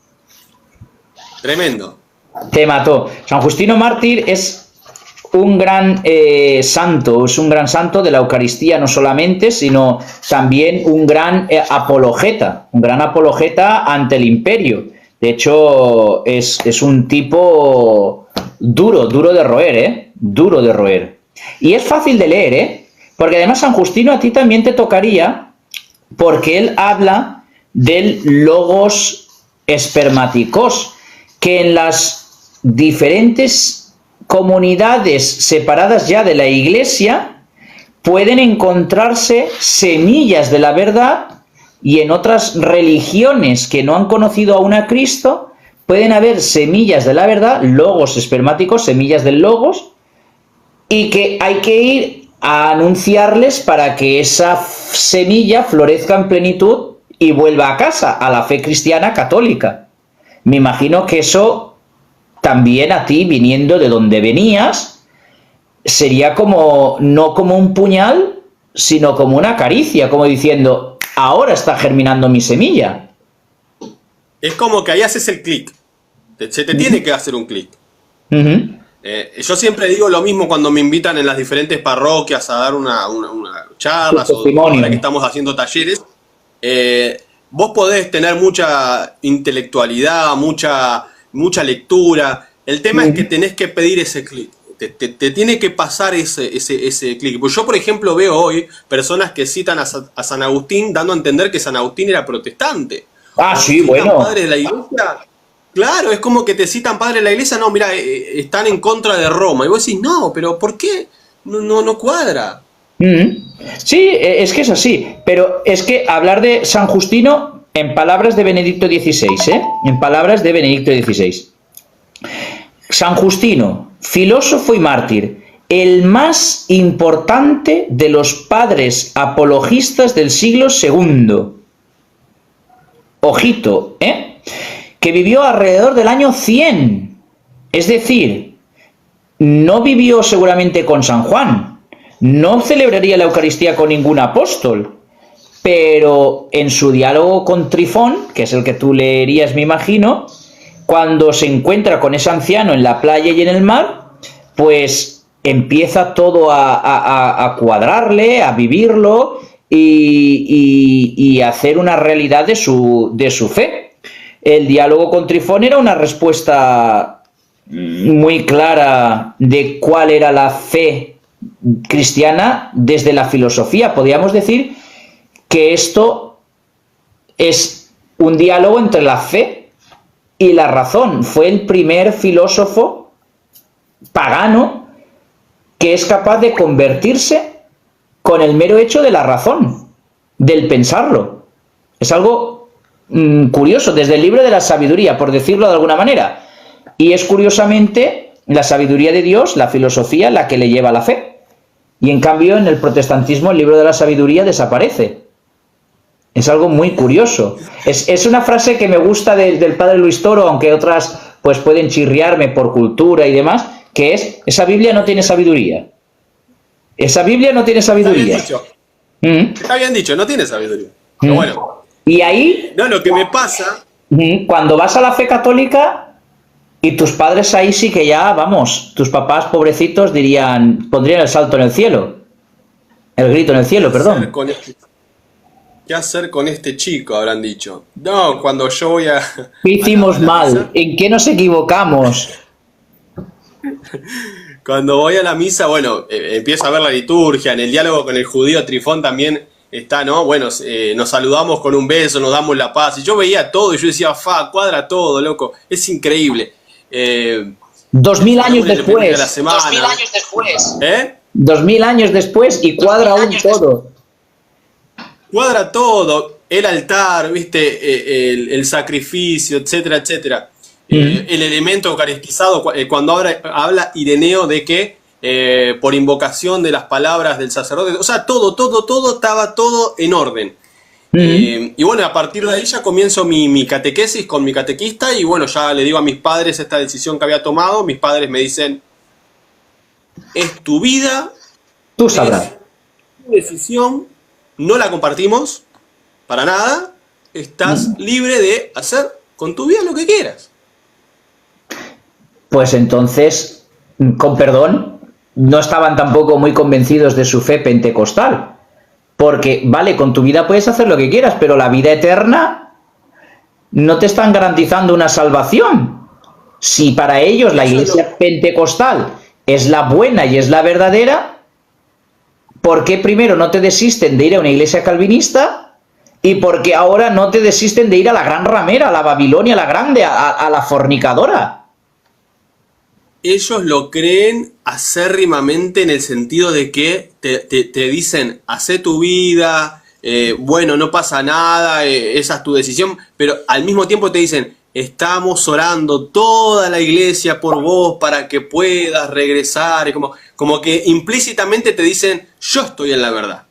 Tremendo. Te mató. San Justino Mártir es un gran santo, es un gran santo de la Eucaristía no solamente, sino también un gran apologeta ante el imperio. De hecho, es un tipo duro de roer, duro de roer. Y es fácil de leer, porque además San Justino a ti también te tocaría, porque él habla del logos espermáticos, que en las diferentes comunidades separadas ya de la Iglesia pueden encontrarse semillas de la verdad, y en otras religiones que no han conocido aún a Cristo pueden haber semillas de la verdad, logos espermáticos, semillas del logos, y que hay que ir a anunciarles para que esa semilla florezca en plenitud y vuelva a casa, a la fe cristiana católica. Me imagino que eso también a ti, viniendo de donde venías, sería como, no como un puñal, sino como una caricia, como diciendo, ahora está germinando mi semilla. Es como que ahí haces el clic. Se te tiene que hacer un clic. Yo siempre digo lo mismo cuando me invitan en las diferentes parroquias a dar una charla, o ahora que estamos haciendo talleres. Vos podés tener mucha intelectualidad, mucha lectura. El tema es que tenés que pedir ese clic. Te tiene que pasar ese clic. Pues yo, por ejemplo, veo hoy personas que citan a San Agustín dando a entender que San Agustín era protestante. Ah, sí, bueno. Padre de la iglesia. Claro, es como que te citan padre de la iglesia. No, mira, están en contra de Roma. Y vos decís, no, pero ¿por qué? No cuadra. Sí, es que es así. Pero es que hablar de San Justino en palabras de Benedicto XVI, en palabras de Benedicto XVI. San Justino, filósofo y mártir, el más importante de los padres apologistas del siglo II. Ojito, que vivió alrededor del año 100. Es decir, no vivió seguramente con San Juan, no celebraría la Eucaristía con ningún apóstol, pero en su diálogo con Trifón, que es el que tú leerías, me imagino, cuando se encuentra con ese anciano en la playa y en el mar, pues empieza todo a cuadrarle, a vivirlo, y hacer una realidad de su fe. El diálogo con Trifón era una respuesta muy clara de cuál era la fe cristiana desde la filosofía. Podríamos decir que esto es un diálogo entre la fe y la razón. Fue el primer filósofo pagano que es capaz de convertirse con el mero hecho de la razón, del pensarlo. Es algo curioso, desde el libro de la sabiduría, por decirlo de alguna manera. Y es curiosamente la sabiduría de Dios, la filosofía, la que le lleva a la fe. Y en cambio en el protestantismo el libro de la sabiduría desaparece. Es algo muy curioso. Es una frase que me gusta del padre Luis Toro, aunque otras pues pueden chirriarme por cultura y demás, que es: esa Biblia no tiene sabiduría. Esa Biblia no tiene sabiduría. Está bien dicho, no tiene sabiduría. Pero bueno. Y ahí... No, lo que me pasa... Cuando vas a la fe católica y tus padres ahí sí que ya, vamos, tus papás pobrecitos pondrían el salto en el cielo. El grito en el cielo, perdón. ¿Qué hacer con este chico? Habrán dicho. No, cuando yo voy a... ¿Qué hicimos mal? ¿En qué nos equivocamos? Cuando voy a la misa, bueno, empiezo a ver la liturgia. En el diálogo con el judío Trifón también está, ¿no? Bueno, nos saludamos con un beso, nos damos la paz. Y yo veía todo y yo decía, cuadra todo, loco. Es increíble. 2000 años después. 2000 años después. 2000 años después y cuadra aún todo. Cuadra todo. El altar, ¿viste? El sacrificio, etcétera, etcétera. El elemento eucaristizado, cuando habla Ireneo de que por invocación de las palabras del sacerdote, o sea, todo estaba todo en orden. Y bueno, a partir de ahí ya comienzo mi catequesis con mi catequista y bueno, ya le digo a mis padres esta decisión que había tomado. Mis padres me dicen, es tu vida, tú sabrás. Es tu decisión, no la compartimos para nada, estás libre de hacer con tu vida lo que quieras. Pues entonces, con perdón, no estaban tampoco muy convencidos de su fe pentecostal. Porque, vale, con tu vida puedes hacer lo que quieras, pero la vida eterna no te están garantizando una salvación. Si para ellos la iglesia pentecostal es la buena y es la verdadera, ¿por qué primero no te desisten de ir a una iglesia calvinista? ¿Y por qué ahora no te desisten de ir a la gran ramera, a la Babilonia la grande, a la fornicadora? Ellos lo creen acérrimamente en el sentido de que te dicen, hacé tu vida, bueno, no pasa nada, esa es tu decisión, pero al mismo tiempo te dicen, estamos orando toda la iglesia por vos para que puedas regresar, y como que implícitamente te dicen, yo estoy en la verdad.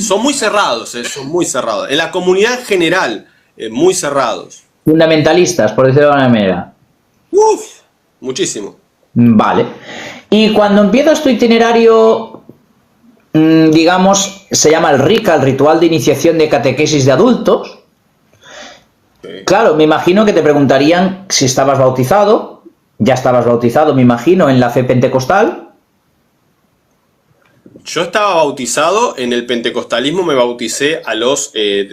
Son muy cerrados, son muy cerrados. En la comunidad en general, muy cerrados. Fundamentalistas, por decirlo de alguna manera. Muchísimo. Vale. Y cuando empiezas tu itinerario, digamos, se llama el RICA, el Ritual de Iniciación de Catequesis de Adultos. Claro, me imagino que te preguntarían si estabas bautizado. Ya estabas bautizado, me imagino, en la fe pentecostal. Yo estaba bautizado en el pentecostalismo, me bauticé a los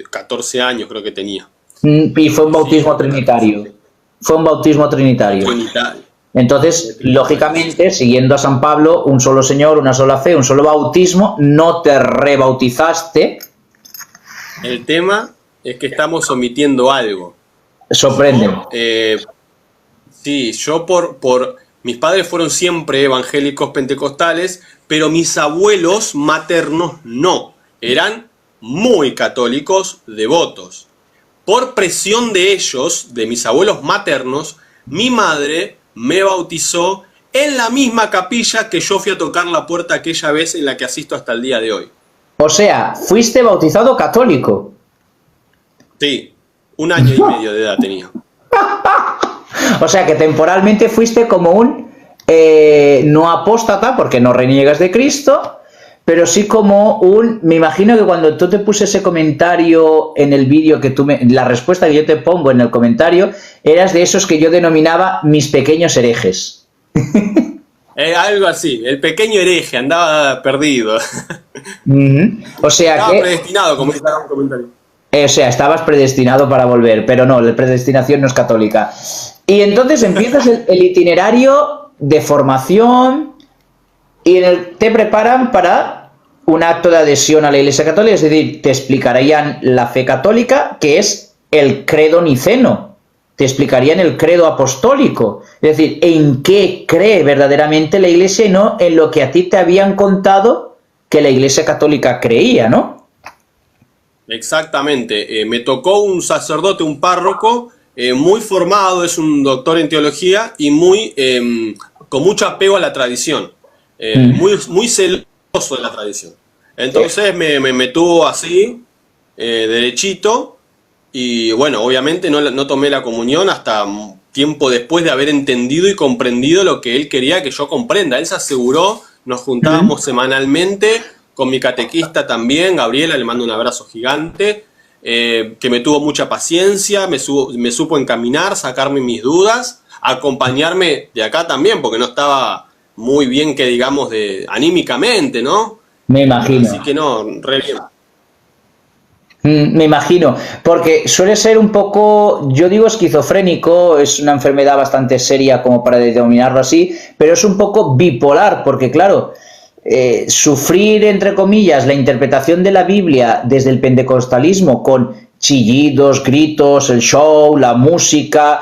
14 años, creo que tenía. Y fue un bautismo trinitario. Fue un bautismo trinitario. Entonces, lógicamente, siguiendo a San Pablo, un solo Señor, una sola fe, un solo bautismo, no te rebautizaste. El tema es que estamos omitiendo algo. Sorprende. Sí, yo mis padres fueron siempre evangélicos pentecostales, pero mis abuelos maternos no. Eran muy católicos devotos. Por presión de ellos, de mis abuelos maternos, mi madre me bautizó en la misma capilla que yo fui a tocar la puerta aquella vez en la que asisto hasta el día de hoy. O sea, fuiste bautizado católico. Sí, 1 año y medio de edad tenía. O sea que temporalmente fuiste como un no apóstata, porque no reniegas de Cristo, pero sí como un... Me imagino que cuando tú te puse ese comentario en el vídeo, la respuesta que yo te pongo en el comentario, eras de esos que yo denominaba mis pequeños herejes. Algo así, el pequeño hereje andaba perdido. O sea Estaba que, predestinado, como dice un comentario. o sea, estabas predestinado para volver, pero no, la predestinación no es católica. Y entonces empiezas el itinerario de formación y te preparan para un acto de adhesión a la Iglesia Católica, es decir, te explicarían la fe católica, que es el credo niceno, te explicarían el credo apostólico, es decir, en qué cree verdaderamente la Iglesia y no en lo que a ti te habían contado que la Iglesia Católica creía, ¿no? Exactamente. Me tocó un sacerdote, un párroco, muy formado, es un doctor en teología y con mucho apego a la tradición. Muy celoso de la tradición. Entonces me tuvo así, derechito, y bueno, obviamente no tomé la comunión hasta tiempo después de haber entendido y comprendido lo que él quería que yo comprenda. Él se aseguró, nos juntábamos semanalmente, con mi catequista también, Gabriela, le mando un abrazo gigante, que me tuvo mucha paciencia, me supo encaminar, sacarme mis dudas, acompañarme de acá también, porque no estaba muy bien, que digamos, anímicamente, ¿no? Me imagino. Así que no, re bien. Me imagino, porque suele ser un poco, yo digo esquizofrénico, es una enfermedad bastante seria como para denominarlo así, pero es un poco bipolar, porque claro, sufrir, entre comillas, la interpretación de la Biblia desde el pentecostalismo con chillidos, gritos, el show, la música,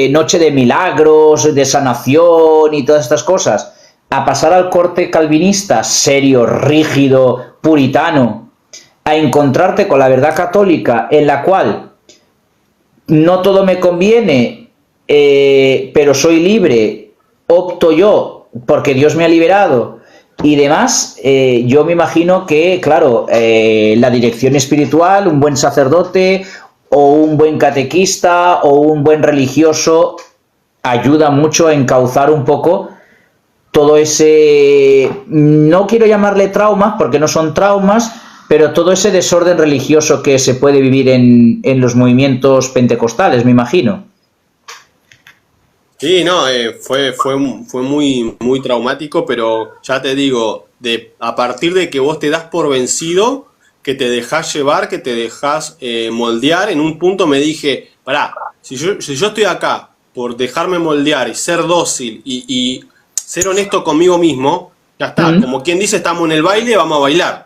noche de milagros, de sanación y todas estas cosas, a pasar al corte calvinista, serio, rígido, puritano, a encontrarte con la verdad católica en la cual no todo me conviene, pero soy libre, opto yo porque Dios me ha liberado y demás. Yo me imagino que, claro, la dirección espiritual, un buen sacerdote o un buen catequista o un buen religioso ayuda mucho a encauzar un poco todo ese, no quiero llamarle traumas porque no son traumas, pero todo ese desorden religioso que se puede vivir en los movimientos pentecostales, me imagino. Sí, no, fue muy traumático, pero ya te digo, a partir de que vos te das por vencido, que te dejás llevar, que te dejás moldear, en un punto me dije, pará, si yo estoy acá por dejarme moldear y ser dócil y ser honesto conmigo mismo, ya está, como quien dice, estamos en el baile, vamos a bailar.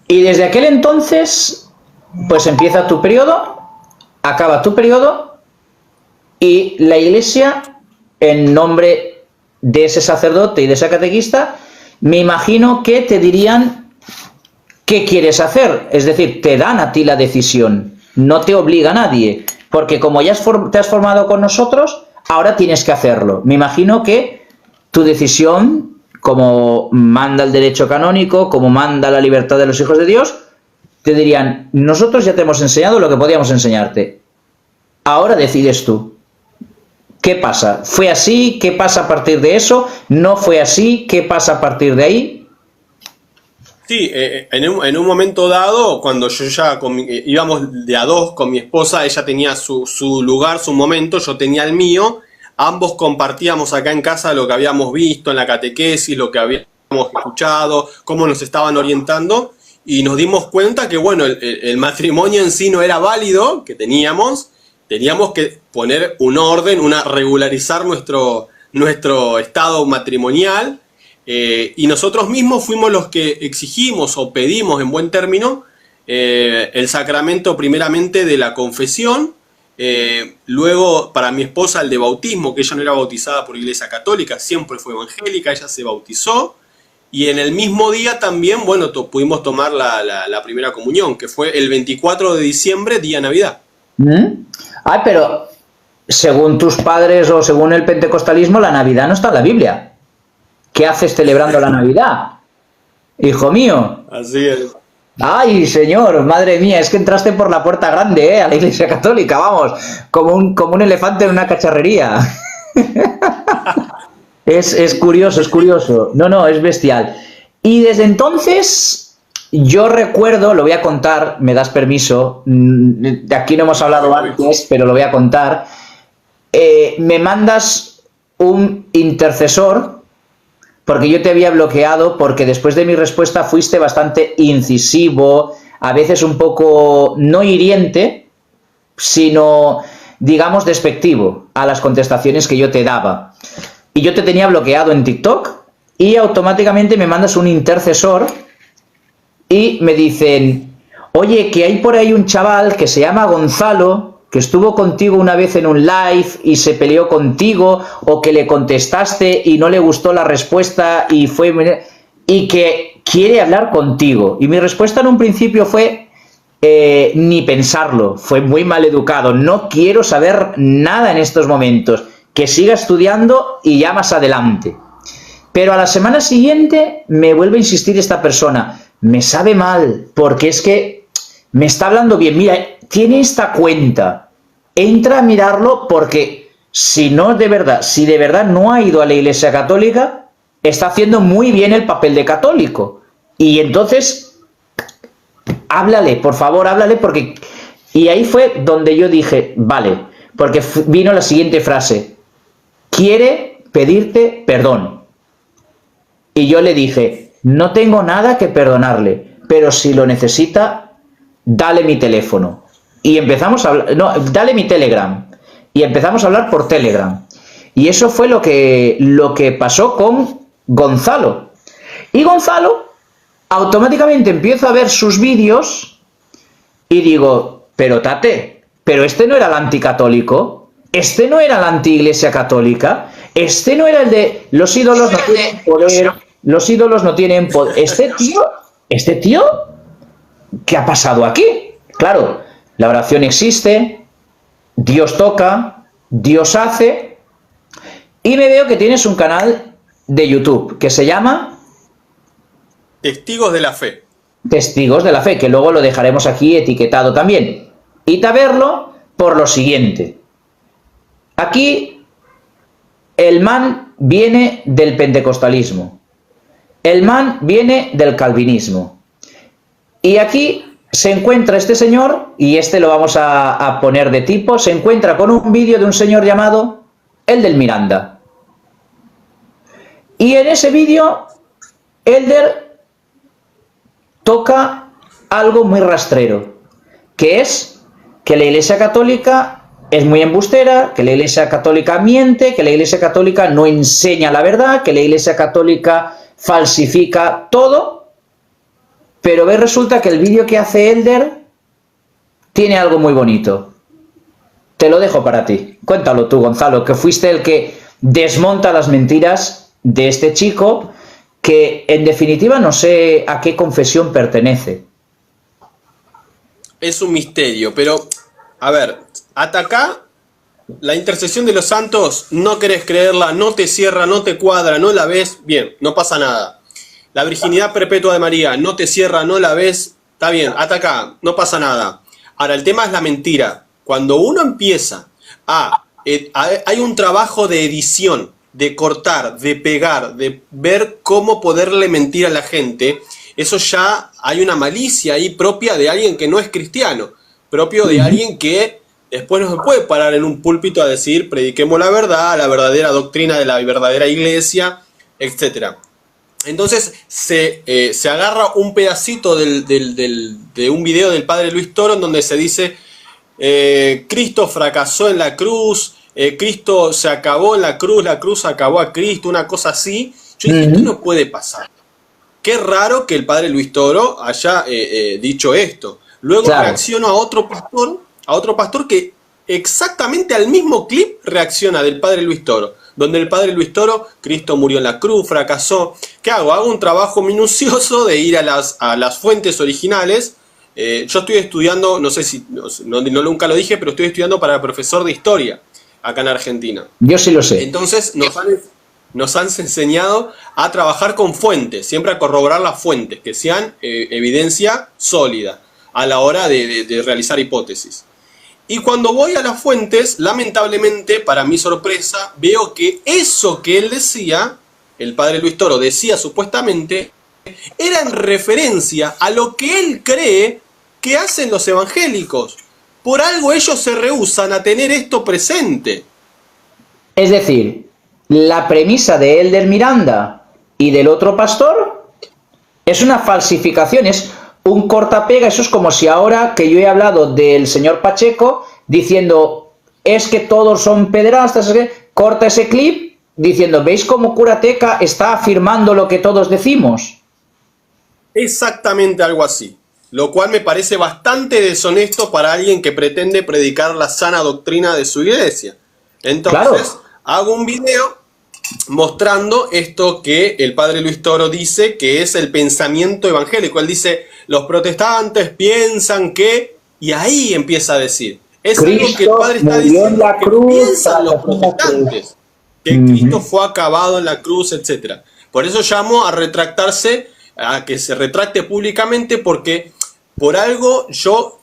Y desde aquel entonces, pues empieza tu periodo, acaba tu periodo y la Iglesia, en nombre de ese sacerdote y de ese catequista, me imagino que te dirían qué quieres hacer, es decir, te dan a ti la decisión, no te obliga a nadie, porque como ya te has formado con nosotros, ahora tienes que hacerlo. Me imagino que tu decisión, como manda el derecho canónico, como manda la libertad de los hijos de Dios, te dirían, nosotros ya te hemos enseñado lo que podíamos enseñarte. Ahora decides tú. ¿Qué pasa? ¿Fue así? ¿Qué pasa a partir de eso? ¿No fue así? ¿Qué pasa a partir de ahí? Sí, en un momento dado, cuando yo ya íbamos de a dos con mi esposa, ella tenía su lugar, su momento, yo tenía el mío. Ambos compartíamos acá en casa lo que habíamos visto en la catequesis, lo que habíamos escuchado, cómo nos estaban orientando, y nos dimos cuenta que, bueno, el matrimonio en sí no era válido, que teníamos que poner un orden, regularizar nuestro estado matrimonial, y nosotros mismos fuimos los que exigimos o pedimos, en buen término, el sacramento primeramente de la confesión. Luego para mi esposa el de bautismo, que ella no era bautizada por Iglesia Católica, siempre fue evangélica, ella se bautizó, y en el mismo día también, bueno, pudimos tomar la primera comunión, que fue el 24 de diciembre, día Navidad. Ay, pero según tus padres o según el pentecostalismo, la Navidad no está en la Biblia. ¿Qué haces celebrando la Navidad, hijo mío? Así es. Ay, señor, madre mía, es que entraste por la puerta grande, a la Iglesia Católica, vamos, como un elefante en una cacharrería. Es curioso, es curioso. No, es bestial. Y desde entonces, yo recuerdo, lo voy a contar, me das permiso, de aquí no hemos hablado antes, pero lo voy a contar. Me mandas un intercesor, porque yo te había bloqueado, porque después de mi respuesta fuiste bastante incisivo, a veces un poco no hiriente, sino, digamos, despectivo a las contestaciones que yo te daba. Y yo te tenía bloqueado en TikTok y automáticamente me mandas un intercesor y me dicen, oye, que hay por ahí un chaval que se llama Gonzalo, que estuvo contigo una vez en un live y se peleó contigo, o que le contestaste y no le gustó la respuesta y que quiere hablar contigo. Y mi respuesta en un principio fue, ni pensarlo, fue muy mal educado, no quiero saber nada en estos momentos, que siga estudiando y ya más adelante. Pero a la semana siguiente me vuelve a insistir esta persona, me sabe mal, porque es que me está hablando bien, mira, tiene esta cuenta, entra a mirarlo, porque si de verdad no ha ido a la Iglesia Católica, está haciendo muy bien el papel de católico. Y entonces, háblale, por favor, háblale, porque... Y ahí fue donde yo dije, vale, porque vino la siguiente frase, quiere pedirte perdón. Y yo le dije, no tengo nada que perdonarle, pero si lo necesita, dale mi teléfono. Y empezamos a hablar, no, dale mi Telegram. Y empezamos a hablar por Telegram. Y eso fue lo que pasó con Gonzalo. Y Gonzalo, automáticamente empiezo a ver sus vídeos y digo, pero Tate, pero este no era el anticatólico, este no era la anti-iglesia católica, este no era el de los ídolos no tienen poder, los ídolos no tienen poder. Este tío, ¿qué ha pasado aquí? Claro, la oración existe, Dios toca, Dios hace, y me veo que tienes un canal de YouTube que se llama Testigos de la Fe. Testigos de la Fe, que luego lo dejaremos aquí etiquetado también. Y a verlo por lo siguiente. Aquí el man viene del pentecostalismo. El man viene del calvinismo. Y aquí se encuentra este señor, y este lo vamos a poner de tipo, se encuentra con un vídeo de un señor llamado el del Miranda. Y en ese vídeo, Elder toca algo muy rastrero, que es que la Iglesia Católica es muy embustera, que la Iglesia Católica miente, que la Iglesia Católica no enseña la verdad, que la Iglesia Católica falsifica todo, pero resulta que el vídeo que hace Elder tiene algo muy bonito. Te lo dejo para ti. Cuéntalo tú, Gonzalo, que fuiste el que desmonta las mentiras de este chico, que en definitiva no sé a qué confesión pertenece. Es un misterio, pero, a ver, hasta acá, la intercesión de los santos, no querés creerla, no te cierra, no te cuadra, no la ves, bien, no pasa nada. La virginidad perpetua de María, no te cierra, no la ves, está bien, hasta acá, no pasa nada. Ahora, el tema es la mentira. Cuando uno empieza hay un trabajo de edición, de cortar, de pegar, de ver cómo poderle mentir a la gente, eso ya hay una malicia ahí propia de alguien que no es cristiano, propio de alguien que después no se puede parar en un púlpito a decir, prediquemos la verdad, la verdadera doctrina de la verdadera iglesia, etc. Entonces se agarra un pedacito de un video del padre Luis Toro en donde se dice, Cristo fracasó en la cruz, Cristo se acabó en la cruz acabó a Cristo, una cosa así. Yo dije, esto no puede pasar. Qué raro que el padre Luis Toro haya dicho esto. Luego reaccionó a otro pastor que exactamente al mismo clip reacciona del padre Luis Toro, donde el padre Luis Toro, Cristo murió en la cruz, fracasó. ¿Qué hago? Hago un trabajo minucioso de ir a las fuentes originales. Yo estoy estudiando, no sé si, nunca lo dije, pero estoy estudiando para profesor de historia acá en Argentina. Yo sí lo sé. Entonces nos han enseñado a trabajar con fuentes, siempre a corroborar las fuentes, que sean evidencia sólida a la hora de realizar hipótesis. Y cuando voy a las fuentes, lamentablemente, para mi sorpresa, veo que eso que él decía, el padre Luis Toro decía supuestamente, era en referencia a lo que él cree que hacen los evangélicos. Por algo ellos se rehúsan a tener esto presente. Es decir, la premisa de Elder Miranda y del otro pastor es una falsificación, es un cortapega. Eso es como si ahora que yo he hablado del señor Pacheco diciendo es que todos son pederastas, corta ese clip diciendo, ¿veis cómo Curateca está afirmando lo que todos decimos? Exactamente algo así. Lo cual me parece bastante deshonesto para alguien que pretende predicar la sana doctrina de su iglesia. Entonces, claro, hago un video mostrando esto que el padre Luis Toro dice que es el pensamiento evangélico. Él dice, los protestantes piensan que... Y ahí empieza a decir. Es Cristo algo que el padre está diciendo que piensan los protestantes. Que Cristo fue acabado en la cruz, etc. Por eso llamo a retractarse, a que se retracte públicamente, porque por algo yo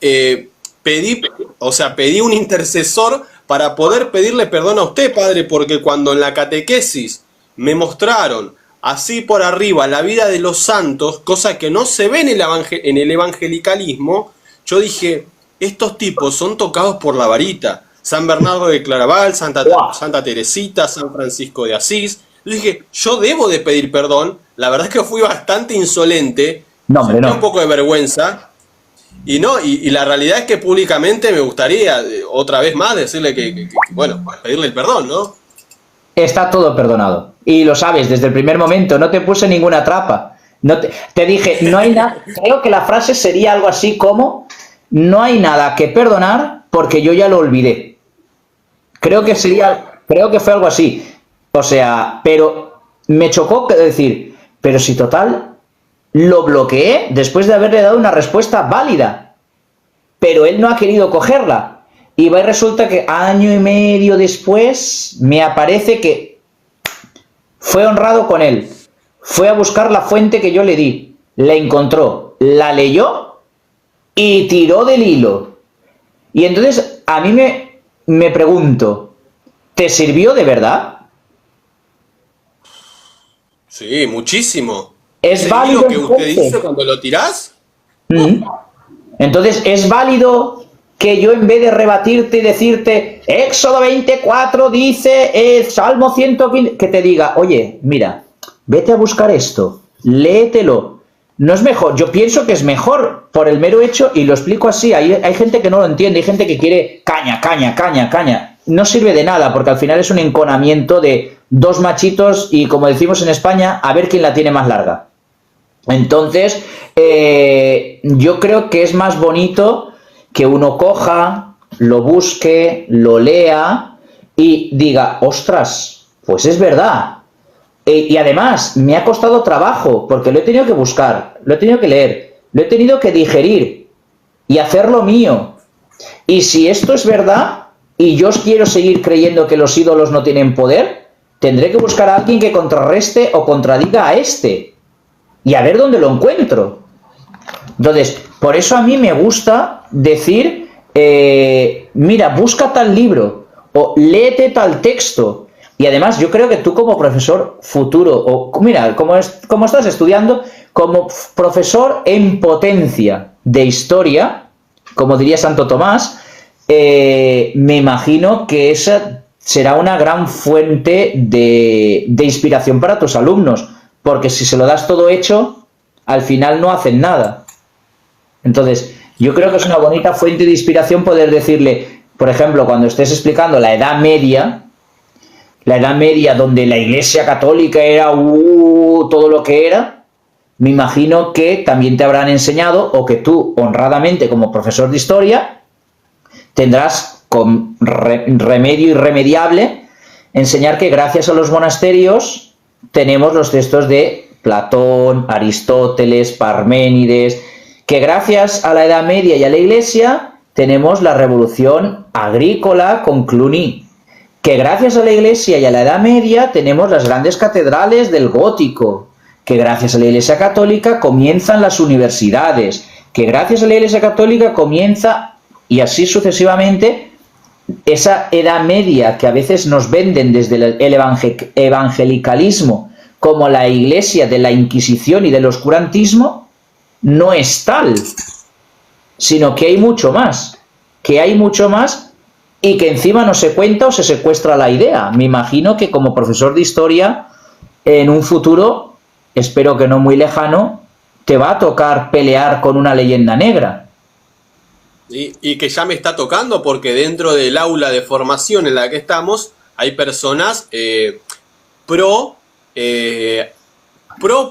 pedí un intercesor para poder pedirle perdón a usted, padre, porque cuando en la catequesis me mostraron así por arriba la vida de los santos, cosa que no se ve en el evangelicalismo, yo dije, estos tipos son tocados por la varita. San Bernardo de Claraval, Santa Teresita, San Francisco de Asís. Yo dije, yo debo de pedir perdón. La verdad es que fui bastante insolente, sentí un poco de vergüenza. Y la realidad es que públicamente me gustaría otra vez más decirle que bueno, pedirle el perdón, ¿no? Está todo perdonado. Y lo sabes, desde el primer momento, no te puse ninguna trapa. No te dije, no hay nada. Creo que la frase sería algo así como, no hay nada que perdonar porque yo ya lo olvidé. Creo que fue algo así. O sea, pero me chocó decir, pero si total, lo bloqueé después de haberle dado una respuesta válida. Pero él no ha querido cogerla. Y va y resulta que año y medio después me aparece que fue honrado con él. Fue a buscar la fuente que yo le di. La encontró, la leyó y tiró del hilo. Y entonces a mí me pregunto, ¿te sirvió de verdad? Sí, muchísimo. ¿Es válido lo que usted dice cuando lo tirás? Entonces, ¿es válido que yo en vez de rebatirte y decirte Éxodo 24 dice Salmo 115, que te diga, oye, mira, vete a buscar esto, léetelo? No es mejor, yo pienso que es mejor por el mero hecho, y lo explico así, hay gente que no lo entiende, hay gente que quiere caña. No sirve de nada, porque al final es un enconamiento de dos machitos y, como decimos en España, a ver quién la tiene más larga. Entonces, yo creo que es más bonito que uno coja, lo busque, lo lea y diga, ostras, pues es verdad. Y además, me ha costado trabajo, porque lo he tenido que buscar, lo he tenido que leer, lo he tenido que digerir y hacerlo mío. Y si esto es verdad, y yo quiero seguir creyendo que los ídolos no tienen poder, tendré que buscar a alguien que contrarreste o contradiga a este. Y a ver dónde lo encuentro. Entonces, por eso a mí me gusta decir, mira, busca tal libro, o léete tal texto. Y además yo creo que tú como profesor futuro, o mira, como estás estudiando, como profesor en potencia de historia, como diría Santo Tomás, me imagino que esa será una gran fuente de inspiración para tus alumnos, porque si se lo das todo hecho, al final no hacen nada. Entonces, yo creo que es una bonita fuente de inspiración poder decirle, por ejemplo, cuando estés explicando la Edad Media donde la Iglesia Católica era todo lo que era, me imagino que también te habrán enseñado, o que tú, honradamente, como profesor de historia, tendrás con remedio irremediable enseñar que gracias a los monasterios tenemos los textos de Platón, Aristóteles, Parménides, que gracias a la Edad Media y a la Iglesia tenemos la revolución agrícola con Cluny, que gracias a la Iglesia y a la Edad Media tenemos las grandes catedrales del gótico, que gracias a la Iglesia Católica comienzan las universidades, que gracias a la Iglesia Católica comienza, y así sucesivamente, esa Edad Media que a veces nos venden desde el evangelicalismo como la Iglesia de la Inquisición y del oscurantismo, no es tal, sino que hay mucho más, y que encima no se cuenta o se secuestra la idea. Me imagino que como profesor de historia, en un futuro, espero que no muy lejano, te va a tocar pelear con una leyenda negra. Y que ya me está tocando porque dentro del aula de formación en la que estamos hay personas pro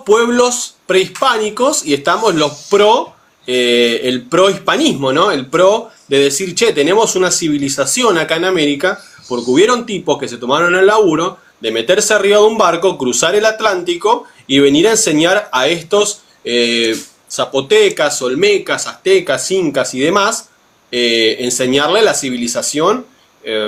pueblos prehispánicos y estamos los pro el pro-hispanismo, ¿no? El pro de decir, che, tenemos una civilización acá en América porque hubieron tipos que se tomaron el laburo de meterse arriba de un barco, cruzar el Atlántico y venir a enseñar a estos zapotecas, olmecas, aztecas, incas y demás, enseñarle la civilización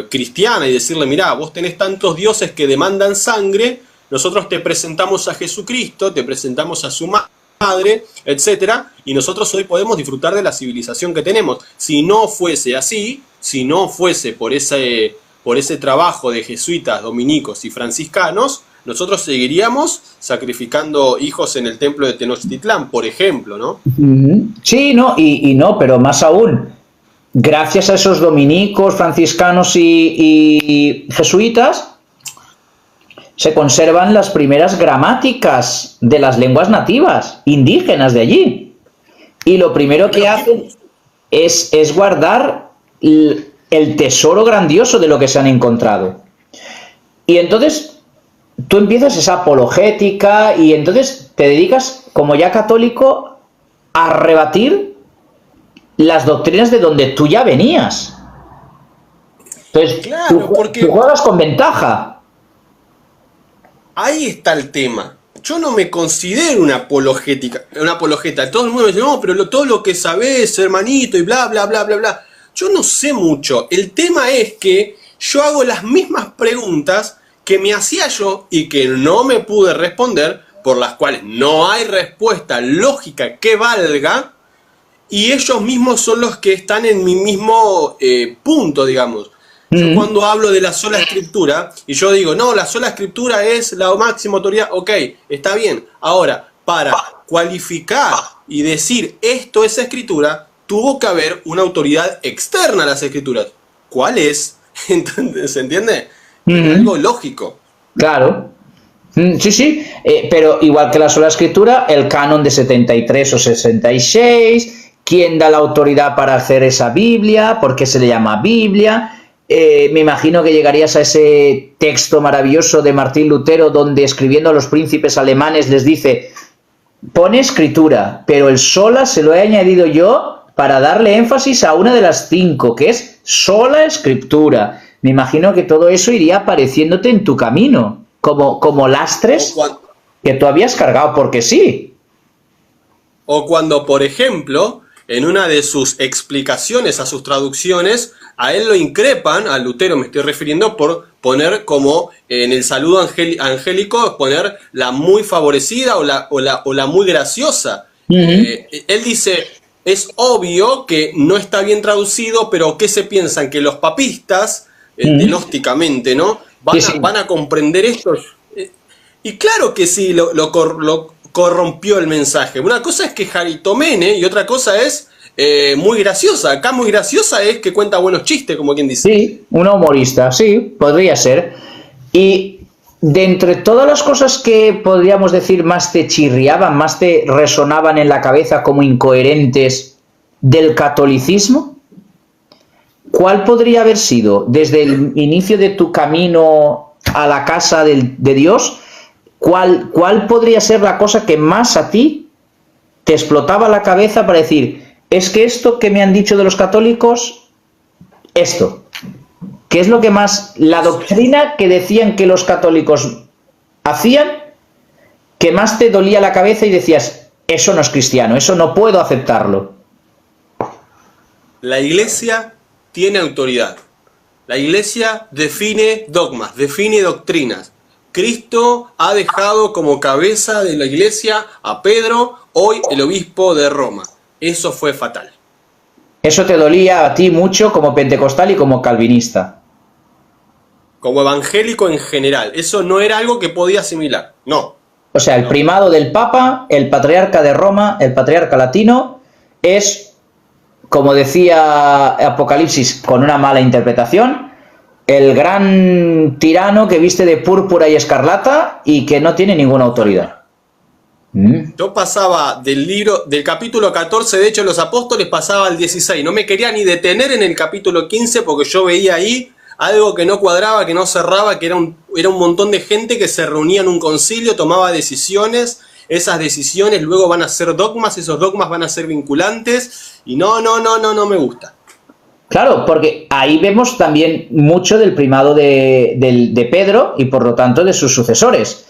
cristiana y decirle, mirá, vos tenés tantos dioses que demandan sangre, nosotros te presentamos a Jesucristo, te presentamos a su madre, etcétera, y nosotros hoy podemos disfrutar de la civilización que tenemos. Si no fuese así, si no fuese por ese trabajo de jesuitas, dominicos y franciscanos, nosotros seguiríamos sacrificando hijos en el templo de Tenochtitlán, por ejemplo, ¿no? Sí, no, y no, pero más aún, gracias a esos dominicos, franciscanos y jesuitas, se conservan las primeras gramáticas de las lenguas nativas, indígenas de allí. Y lo primero que hacen es guardar el tesoro grandioso de lo que se han encontrado. Y entonces tú empiezas esa apologética y entonces te dedicas, como ya católico, a rebatir las doctrinas de donde tú ya venías. Entonces, claro, tú juegas con ventaja. Ahí está el tema. Yo no me considero una apologeta. Todo el mundo me dice, no, pero todo lo que sabés, hermanito, y bla, bla, bla, bla, bla. Yo no sé mucho. El tema es que yo hago las mismas preguntas que me hacía yo y que no me pude responder, por las cuales no hay respuesta lógica que valga, y ellos mismos son los que están en mi mismo punto, digamos. Yo cuando hablo de la sola escritura, y yo digo, no, la sola escritura es la máxima autoridad, ok, está bien. Ahora, para cualificar y decir esto es escritura, tuvo que haber una autoridad externa a las escrituras. ¿Cuál es? ¿Se entiende? Es algo lógico. Claro. Sí, sí, pero igual que la sola escritura, el canon de 73 o 66, ¿quién da la autoridad para hacer esa Biblia? ¿Por qué se le llama Biblia? Me imagino que llegarías a ese texto maravilloso de Martín Lutero donde escribiendo a los príncipes alemanes les dice, pone escritura, pero el sola se lo he añadido yo para darle énfasis a una de las 5, que es sola escritura. Me imagino que todo eso iría apareciéndote en tu camino, como lastres que tú habías cargado porque sí. O cuando, por ejemplo, en una de sus explicaciones a sus traducciones, a él lo increpan, a Lutero me estoy refiriendo, por poner como en el saludo angélico, poner la muy favorecida o la muy graciosa. Él dice, es obvio que no está bien traducido, pero ¿qué se piensan? Que los papistas, gnósticamente, ¿no? Van a comprender esto. Y claro que sí, lo corrompió el mensaje. Una cosa es que jaritomene y otra cosa es muy graciosa. Acá muy graciosa es que cuenta buenos chistes, como quien dice. Sí, una humorista, sí, podría ser. Y de entre todas las cosas que podríamos decir más te chirriaban, más te resonaban en la cabeza como incoherentes del catolicismo, ¿cuál podría haber sido desde el inicio de tu camino a la casa de Dios? ¿Cuál podría ser la cosa que más a ti te explotaba la cabeza para decir, es que esto que me han dicho de los católicos, esto, ¿qué es lo que más, la doctrina que decían que los católicos hacían, que más te dolía la cabeza y decías, eso no es cristiano, eso no puedo aceptarlo? La Iglesia tiene autoridad. La Iglesia define dogmas, define doctrinas. Cristo ha dejado como cabeza de la Iglesia a Pedro, hoy el obispo de Roma. Eso fue fatal. Eso te dolía a ti mucho como pentecostal y como calvinista. Como evangélico en general. Eso no era algo que podía asimilar. No. O sea, el primado del Papa, el patriarca de Roma, el patriarca latino, es como decía Apocalipsis, con una mala interpretación, el gran tirano que viste de púrpura y escarlata y que no tiene ninguna autoridad. Yo pasaba del capítulo 14, de hecho, los apóstoles, pasaba al 16. No me quería ni detener en el capítulo 15 porque yo veía ahí algo que no cuadraba, que no cerraba, que era un montón de gente que se reunía en un concilio, tomaba decisiones. Esas decisiones luego van a ser dogmas, esos dogmas van a ser vinculantes. Y no me gusta. Claro, porque ahí vemos también mucho del primado de Pedro y por lo tanto de sus sucesores,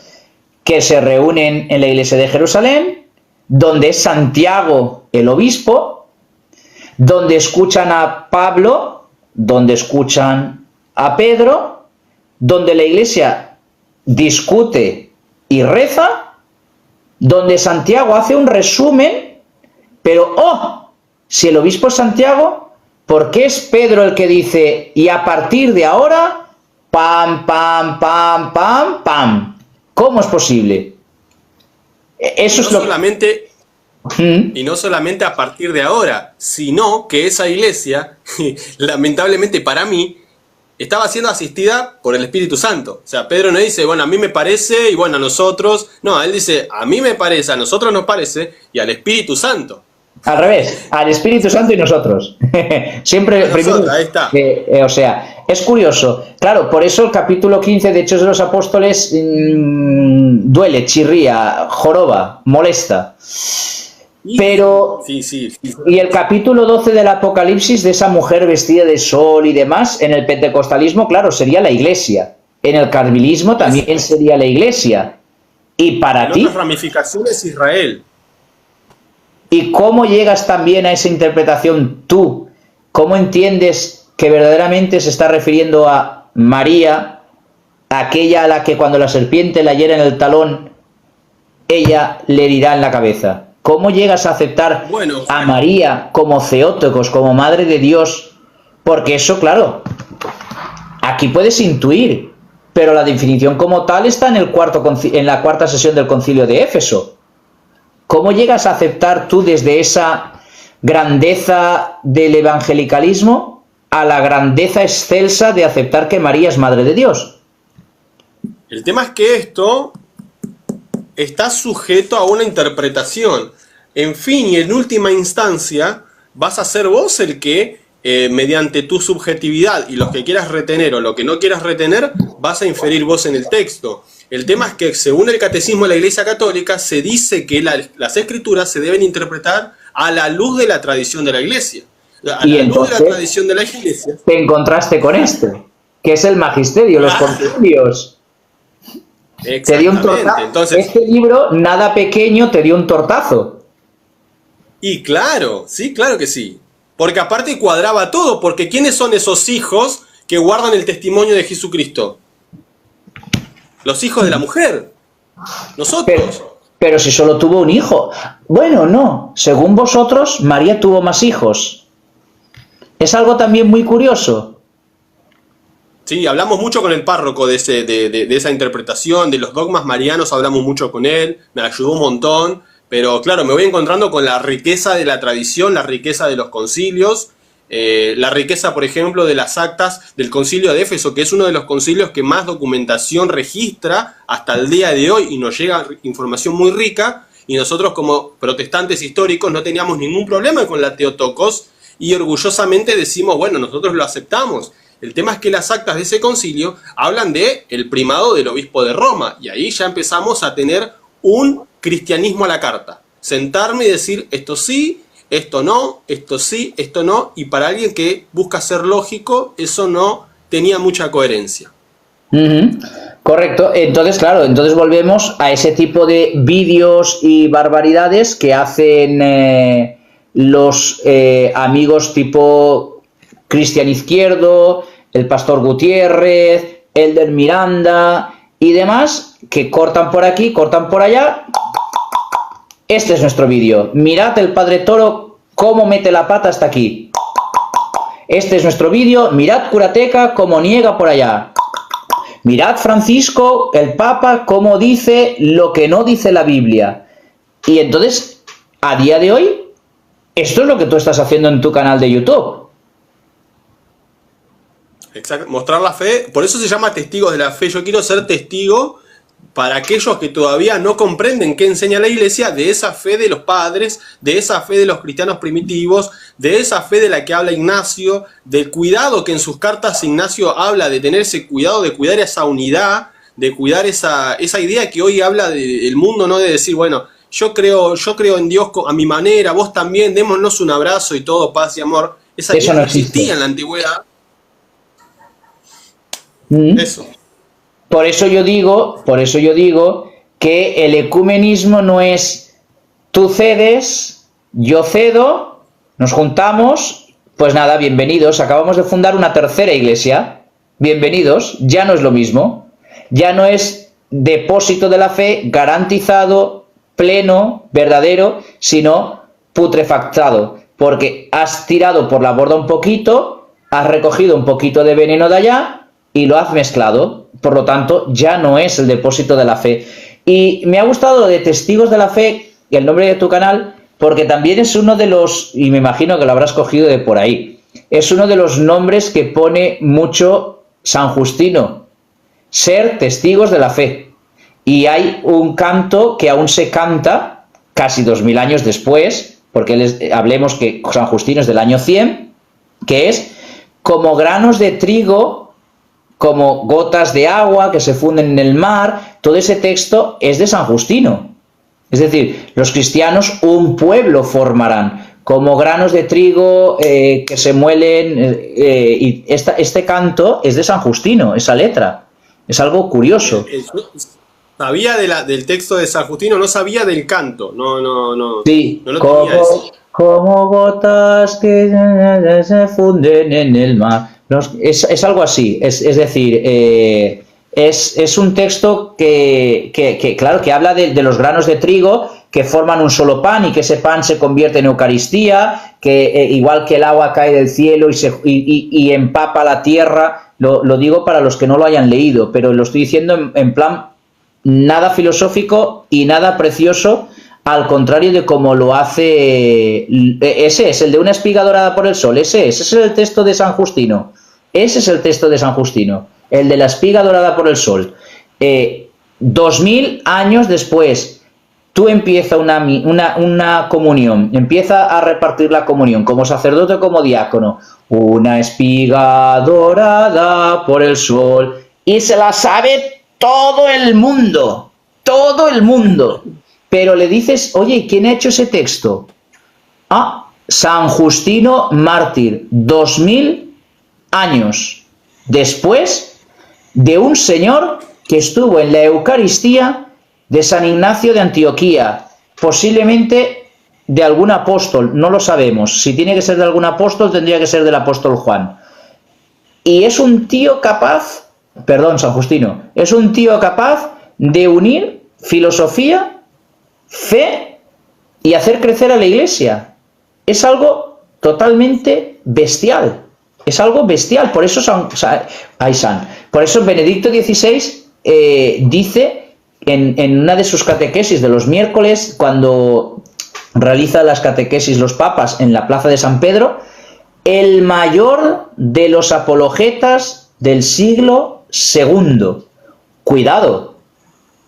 que se reúnen en la iglesia de Jerusalén, donde es Santiago el obispo, donde escuchan a Pablo, donde escuchan a Pedro, donde la iglesia discute y reza, donde Santiago hace un resumen, pero si el obispo es Santiago, ¿por qué es Pedro el que dice, y a partir de ahora, pam, pam, pam, pam, pam? ¿Cómo es posible? Eso es lo solamente, y no solamente a partir de ahora, sino que esa iglesia, lamentablemente para mí, estaba siendo asistida por el Espíritu Santo. O sea, Pedro no dice, bueno, a mí me parece, y bueno, a nosotros. No, él dice, a mí me parece, a nosotros nos parece, y al Espíritu Santo. Al revés, al Espíritu Santo y nosotros. Siempre primero. Ahí está. O sea, es curioso. Claro, por eso el capítulo 15 de Hechos de los Apóstoles duele, chirría, joroba, molesta. Pero. Sí. Y el capítulo 12 del Apocalipsis, de esa mujer vestida de sol y demás, en el pentecostalismo, claro, sería la iglesia. En el carmelismo también sería la iglesia. Y para ti. En otras ramificaciones, Israel. ¿Y cómo llegas también a esa interpretación tú? ¿Cómo entiendes que verdaderamente se está refiriendo a María, aquella a la que cuando la serpiente la hiera en el talón, ella le herirá en la cabeza? ¿Cómo llegas a aceptar a María como Theotokos, como Madre de Dios? Porque eso, claro, aquí puedes intuir, pero la definición como tal está en la cuarta sesión del Concilio de Éfeso. ¿Cómo llegas a aceptar tú desde esa grandeza del evangelicalismo a la grandeza excelsa de aceptar que María es Madre de Dios? El tema es que esto está sujeto a una interpretación. En fin y en última instancia, vas a ser vos el que, mediante tu subjetividad y lo que quieras retener o lo que no quieras retener, vas a inferir vos en el texto. El tema es que, según el Catecismo de la Iglesia Católica, se dice que las Escrituras se deben interpretar a la luz de la tradición de la Iglesia. A la luz de la tradición de la Iglesia. Te encontraste con esto, que es el magisterio, los concilios. Te dio un tortazo. Entonces, este libro, nada pequeño, te dio un tortazo. Y claro, sí, claro que sí. Porque aparte cuadraba todo, porque ¿quiénes son esos hijos que guardan el testimonio de Jesucristo? Los hijos de la mujer. Nosotros. Pero si solo tuvo un hijo. Bueno, no. Según vosotros, María tuvo más hijos. Es algo también muy curioso. Sí, hablamos mucho con el párroco de esa interpretación, de los dogmas marianos, hablamos mucho con él, me ayudó un montón, pero claro, me voy encontrando con la riqueza de la tradición, la riqueza de los concilios, la riqueza, por ejemplo, de las actas del concilio de Éfeso, que es uno de los concilios que más documentación registra hasta el día de hoy y nos llega información muy rica, y nosotros como protestantes históricos no teníamos ningún problema con la Theotokos y orgullosamente decimos, bueno, nosotros lo aceptamos. El tema es que las actas de ese concilio hablan de el primado del obispo de Roma, y ahí ya empezamos a tener un cristianismo a la carta. Sentarme y decir, esto sí, esto no, esto sí, esto no, y para alguien que busca ser lógico, eso no tenía mucha coherencia. Correcto, entonces claro, entonces volvemos a ese tipo de vídeos y barbaridades que hacen los amigos tipo Cristian Izquierdo, el Pastor Gutiérrez, Elder Miranda y demás, que cortan por aquí, cortan por allá. Este es nuestro vídeo. Mirad el Padre Toro cómo mete la pata hasta aquí. Este es nuestro vídeo. Mirad Curateca cómo niega por allá. Mirad Francisco, el Papa, cómo dice lo que no dice la Biblia. Y entonces, a día de hoy, Esto es lo que tú estás haciendo en tu canal de YouTube. Exacto, mostrar la fe, por eso se llama testigos de la fe. Yo quiero ser testigo para aquellos que todavía no comprenden qué enseña la iglesia, de esa fe de los padres, de esa fe de los cristianos primitivos, de esa fe de la que habla Ignacio, del cuidado que en sus cartas Ignacio habla de tener ese cuidado, de cuidar esa unidad, de cuidar esa idea que hoy habla del mundo, ¿no? De decir, bueno, yo creo en Dios a mi manera, vos también, démonos un abrazo y todo, paz y amor. Esa idea Eso no no existe. existía en la antigüedad. Eso. Por eso yo digo que el ecumenismo no es tú cedes, yo cedo, nos juntamos, pues nada, bienvenidos, acabamos de fundar una tercera iglesia, bienvenidos, ya no es lo mismo, ya no es depósito de la fe garantizado, pleno, verdadero, sino putrefactado, porque has tirado por la borda un poquito, has recogido un poquito de veneno de allá y lo has mezclado, por lo tanto ya no es el depósito de la fe. Y me ha gustado lo de Testigos de la Fe, el nombre de tu canal, porque también es uno de los, y me imagino que lo habrás cogido de por ahí, es uno de los nombres que pone mucho San Justino, ser testigos de la fe. Y hay un canto que aún se canta casi 2000 años después, porque hablemos que San Justino es del año 100, que es como granos de trigo, como gotas de agua que se funden en el mar. Todo ese texto es de San Justino. Es decir, los cristianos un pueblo formarán, como granos de trigo que se muelen, y este canto es de San Justino, esa letra. Es algo curioso. Sabía del texto de San Justino, no sabía del canto. No. Sí, no lo tenía ese. Como gotas que se funden en el mar. Es algo así, es decir, es un texto que claro, que habla de los granos de trigo que forman un solo pan y que ese pan se convierte en Eucaristía, que igual que el agua cae del cielo y empapa la tierra. Lo digo para los que no lo hayan leído, pero lo estoy diciendo en plan nada filosófico y nada precioso, al contrario de como lo hace. Ese es el de una espiga dorada por el sol, ese es el texto de San Justino. Ese es el texto de San Justino, el de la espiga dorada por el sol. 2000 años después, tú empiezas una comunión, empieza a repartir la comunión como sacerdote o como diácono. Una espiga dorada por el sol. Y se la sabe todo el mundo. Pero le dices, oye, ¿quién ha hecho ese texto? San Justino mártir, 2000 años después de un señor que estuvo en la Eucaristía de San Ignacio de Antioquía, posiblemente de algún apóstol, no lo sabemos. Si tiene que ser de algún apóstol, tendría que ser del apóstol Juan. Y es un tío capaz, San Justino, es un tío capaz de unir filosofía, fe y hacer crecer a la iglesia. Es algo totalmente bestial. Es algo bestial. Por eso por eso Benedicto XVI dice en una de sus catequesis de los miércoles, cuando realiza las catequesis los papas en la plaza de San Pedro, el mayor de los apologetas del siglo II. Cuidado.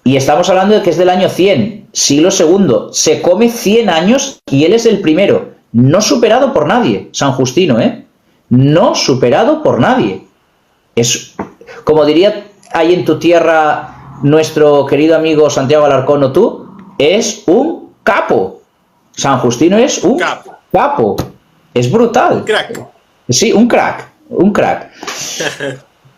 Y estamos hablando de que es del año 100, siglo II. Se come 100 años y él es el primero. No superado por nadie, San Justino, no superado por nadie. Es, como diría ahí en tu tierra nuestro querido amigo Santiago Alarcón o tú, es un capo. San Justino es un capo. Es brutal. Un crack. Sí, un crack.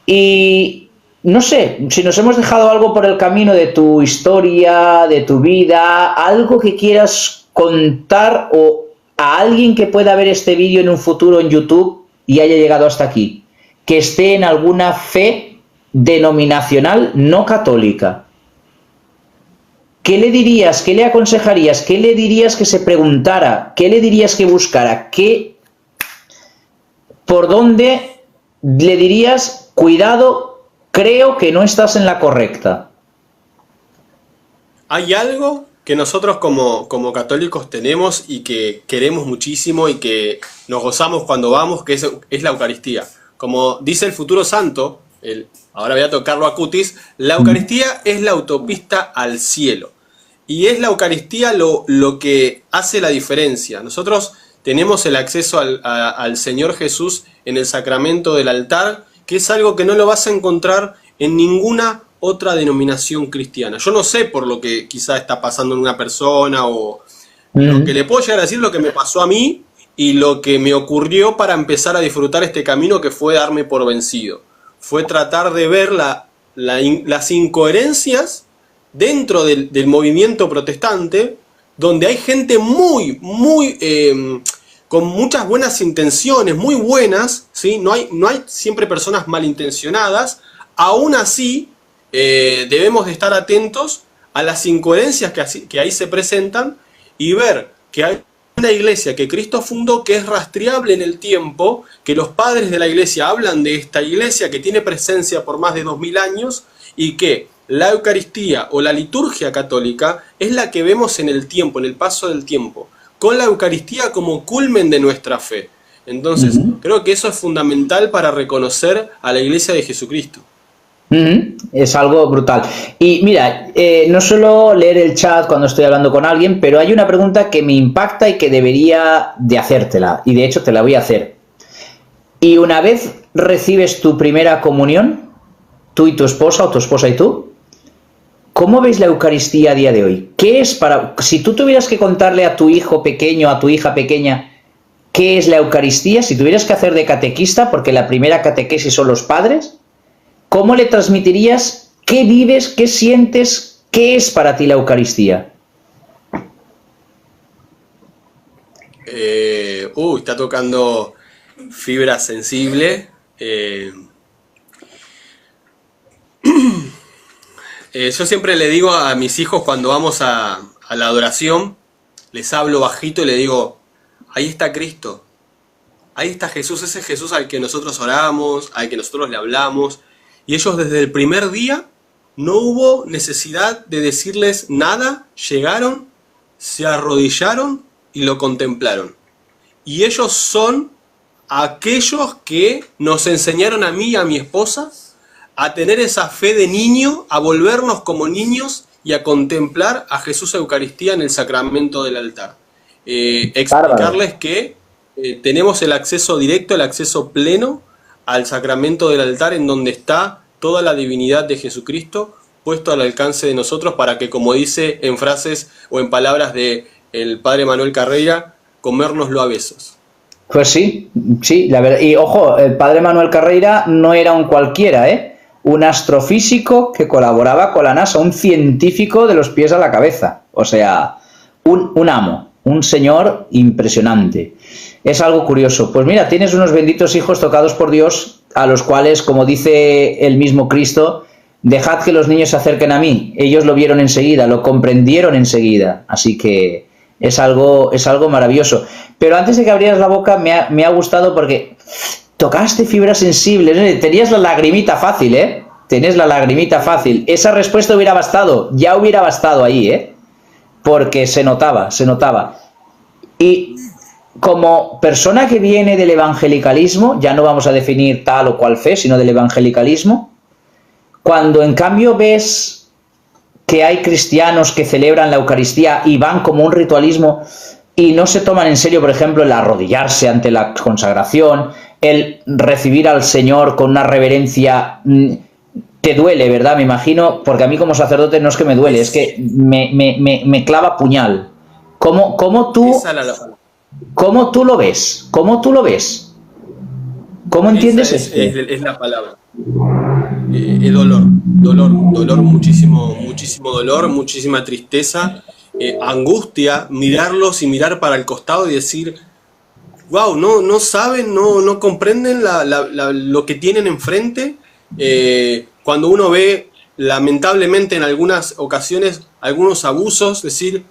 Y no sé, si nos hemos dejado algo por el camino de tu historia, de tu vida, algo que quieras contar, o a alguien que pueda ver este vídeo en un futuro en YouTube y haya llegado hasta aquí, que esté en alguna fe denominacional no católica. ¿Qué le dirías? ¿Qué le aconsejarías? ¿Qué le dirías que se preguntara? ¿Qué le dirías que buscara? ¿Por dónde le dirías, cuidado, creo que no estás en la correcta? Hay algo que nosotros como católicos tenemos y que queremos muchísimo y que nos gozamos cuando vamos, que es la Eucaristía. Como dice el futuro santo, ahora voy a tocarlo a cutis, la Eucaristía es la autopista al cielo. Y es la Eucaristía lo que hace la diferencia. Nosotros tenemos el acceso al Señor Jesús en el sacramento del altar, que es algo que no lo vas a encontrar en ninguna otra denominación cristiana. Yo no sé por lo que quizá está pasando en una persona o lo que le puedo llegar a decir, lo que me pasó a mí y lo que me ocurrió para empezar a disfrutar este camino, que fue darme por vencido. Fue tratar de ver las incoherencias dentro del movimiento protestante, donde hay gente con muchas buenas intenciones, muy buenas, ¿sí? No hay siempre personas malintencionadas. Aún así, debemos de estar atentos a las incoherencias que ahí se presentan y ver que hay una iglesia que Cristo fundó, que es rastreable en el tiempo, que los padres de la iglesia hablan de esta iglesia que tiene presencia por más de 2000 años y que la Eucaristía o la liturgia católica es la que vemos en el tiempo, en el paso del tiempo, con la Eucaristía como culmen de nuestra fe. Entonces, creo que eso es fundamental para reconocer a la Iglesia de Jesucristo. Es algo brutal. Y mira, no suelo leer el chat cuando estoy hablando con alguien, pero hay una pregunta que me impacta y que debería de hacértela, y de hecho te la voy a hacer. Y una vez recibes tu primera comunión, tú y tu esposa, o tu esposa y tú, ¿cómo ves la Eucaristía a día de hoy? ¿Qué es si tú tuvieras que contarle a tu hijo pequeño, a tu hija pequeña, qué es la Eucaristía, si tuvieras que hacer de catequista, porque la primera catequesis son los padres, ¿cómo le transmitirías qué vives, qué sientes, qué es para ti la Eucaristía? Está tocando fibra sensible. Yo siempre le digo a mis hijos cuando vamos a la adoración, les hablo bajito y le digo, ahí está Cristo, ahí está Jesús, ese Jesús al que nosotros oramos, al que nosotros le hablamos. Y ellos desde el primer día no hubo necesidad de decirles nada, llegaron, se arrodillaron y lo contemplaron. Y ellos son aquellos que nos enseñaron a mí y a mi esposa a tener esa fe de niño, a volvernos como niños y a contemplar a Jesús Eucaristía en el sacramento del altar. Explicarles que tenemos el acceso directo, el acceso pleno al sacramento del altar, en donde está toda la divinidad de Jesucristo puesto al alcance de nosotros, para que, como dice en frases o en palabras de el padre Manuel Carreira, comérnoslo a besos. Pues sí, la verdad. Y ojo, el padre Manuel Carreira no era un cualquiera, un astrofísico que colaboraba con la NASA, un científico de los pies a la cabeza, o sea, un amo, un señor impresionante. Es algo curioso. Pues mira, tienes unos benditos hijos tocados por Dios, a los cuales, como dice el mismo Cristo, dejad que los niños se acerquen a mí. Ellos lo vieron enseguida, lo comprendieron enseguida. Así que es algo maravilloso. Pero antes de que abrieras la boca, me ha gustado porque tocaste fibras sensibles. Tenías la lagrimita fácil, Tenés la lagrimita fácil. Esa respuesta hubiera bastado, ya hubiera bastado ahí, porque se notaba. Y como persona que viene del evangelicalismo, ya no vamos a definir tal o cual fe, sino del evangelicalismo, cuando en cambio ves que hay cristianos que celebran la Eucaristía y van como un ritualismo y no se toman en serio, por ejemplo, el arrodillarse ante la consagración, el recibir al Señor con una reverencia, te duele, ¿verdad? Me imagino, porque a mí como sacerdote no es que me duele, es que me clava puñal. ¿Cómo tú lo ves? ¿Cómo tú lo ves? ¿Cómo entiendes esto? Es la palabra. Dolor, muchísimo dolor, muchísima tristeza, angustia, mirarlos y mirar para el costado y decir, wow, no saben, no comprenden lo que tienen enfrente. Cuando uno ve, lamentablemente en algunas ocasiones, algunos abusos, decir,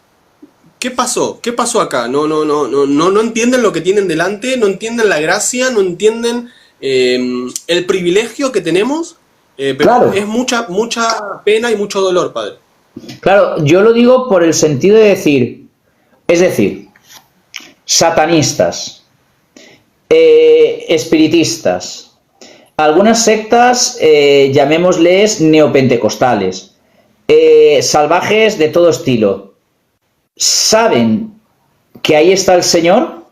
¿qué pasó? ¿Qué pasó acá? No entienden lo que tienen delante, no entienden la gracia, no entienden el privilegio que tenemos, pero claro, es mucha pena y mucho dolor, padre. Claro, yo lo digo por el sentido de decir, es decir, satanistas, espiritistas, algunas sectas, llamémosles neopentecostales, salvajes de todo estilo, saben que ahí está el Señor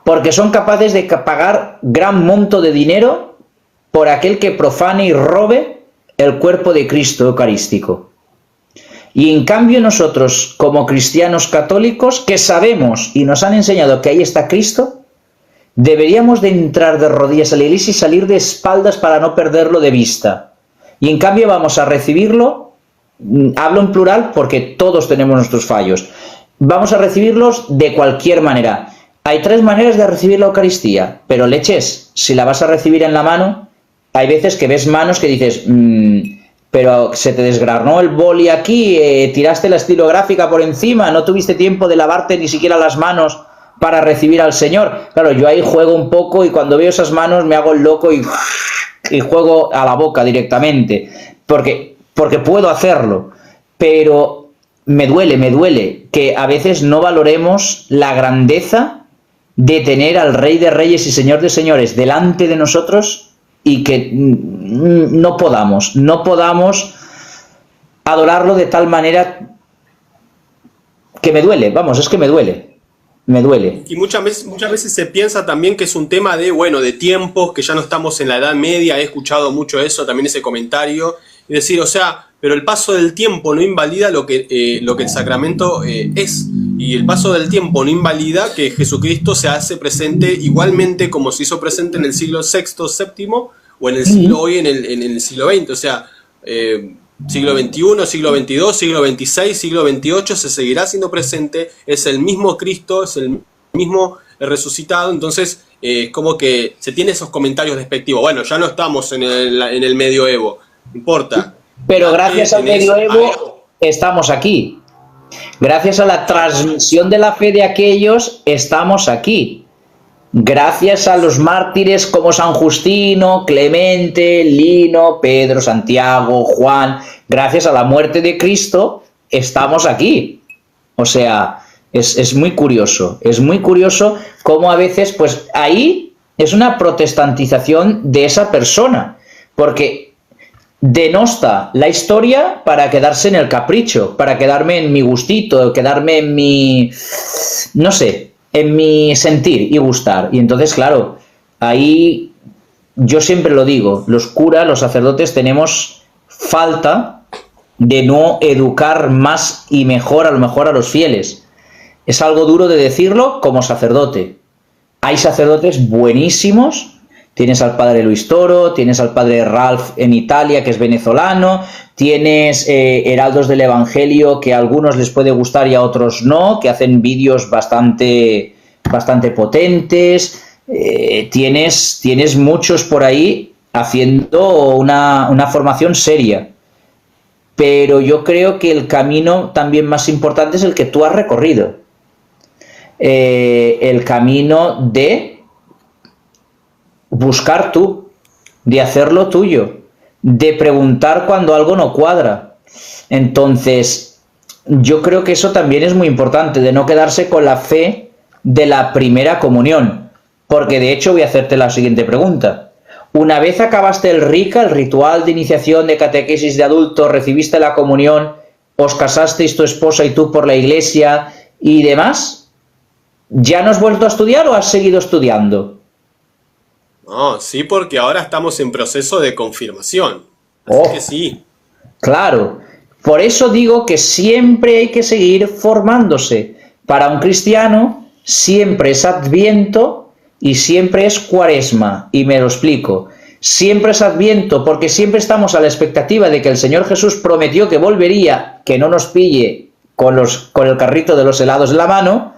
porque son capaces de pagar gran monto de dinero por aquel que profane y robe el cuerpo de Cristo eucarístico. Y en cambio nosotros, como cristianos católicos, que sabemos y nos han enseñado que ahí está Cristo, deberíamos de entrar de rodillas a la iglesia y salir de espaldas para no perderlo de vista. Y en cambio vamos a recibirlo, hablo en plural porque todos tenemos nuestros fallos, vamos a recibirlos de cualquier manera. Hay 3 maneras de recibir la Eucaristía, pero leches, si la vas a recibir en la mano, hay veces que ves manos que dices, pero se te desgranó el boli aquí, tiraste la estilográfica por encima, no tuviste tiempo de lavarte ni siquiera las manos para recibir al Señor. Claro, yo ahí juego un poco y cuando veo esas manos me hago el loco y juego a la boca directamente, porque puedo hacerlo, pero me duele que a veces no valoremos la grandeza de tener al Rey de Reyes y Señor de Señores delante de nosotros y que no podamos adorarlo de tal manera que me duele, vamos, es que me duele. Y muchas veces se piensa también que es un tema de tiempos, que ya no estamos en la Edad Media, he escuchado mucho eso, también ese comentario, y decir, o sea, pero el paso del tiempo no invalida lo que el sacramento es, y el paso del tiempo no invalida que Jesucristo se hace presente igualmente como se hizo presente en el siglo VI, VII, o en el siglo hoy en el siglo XX, o sea, siglo XXI, siglo XXII, siglo XVI, siglo XXVIII, se seguirá haciendo presente, es el mismo Cristo, es el mismo resucitado, entonces como que se tiene esos comentarios despectivos, bueno, ya no estamos en el medioevo, no importa. Pero gracias al medioevo estamos aquí, gracias a la transmisión de la fe de aquellos estamos aquí, gracias a los mártires como San Justino, Clemente, Lino, Pedro, Santiago, Juan, gracias a la muerte de Cristo estamos aquí. O sea, es muy curioso cómo a veces, pues ahí es una protestantización de esa persona, porque denosta la historia para quedarse en el capricho, para quedarme en mi gustito, quedarme en mi, no sé, en mi sentir y gustar. Y entonces, claro, ahí yo siempre lo digo, los curas, los sacerdotes tenemos falta de no educar más y mejor a lo mejor a los fieles. Es algo duro de decirlo como sacerdote. Hay sacerdotes buenísimos. Tienes al padre Luis Toro, tienes al padre Ralph en Italia, que es venezolano, tienes heraldos del Evangelio que a algunos les puede gustar y a otros no, que hacen vídeos bastante potentes, tienes muchos por ahí haciendo una formación seria. Pero yo creo que el camino también más importante es el que tú has recorrido. El camino de buscar tú, de hacerlo tuyo, de preguntar cuando algo no cuadra. Entonces, yo creo que eso también es muy importante, de no quedarse con la fe de la primera comunión. Porque de hecho voy a hacerte la siguiente pregunta. Una vez acabaste el RICA, el ritual de iniciación de catequesis de adultos, recibiste la comunión, os casasteis tu esposa y tú por la iglesia y demás, ¿ya no has vuelto a estudiar o has seguido estudiando? No, sí, porque ahora estamos en proceso de confirmación. Así que sí. Claro. Por eso digo que siempre hay que seguir formándose. Para un cristiano siempre es Adviento y siempre es Cuaresma. Y me lo explico. Siempre es Adviento porque siempre estamos a la expectativa de que el Señor Jesús prometió que volvería, que no nos pille con el carrito de los helados en la mano.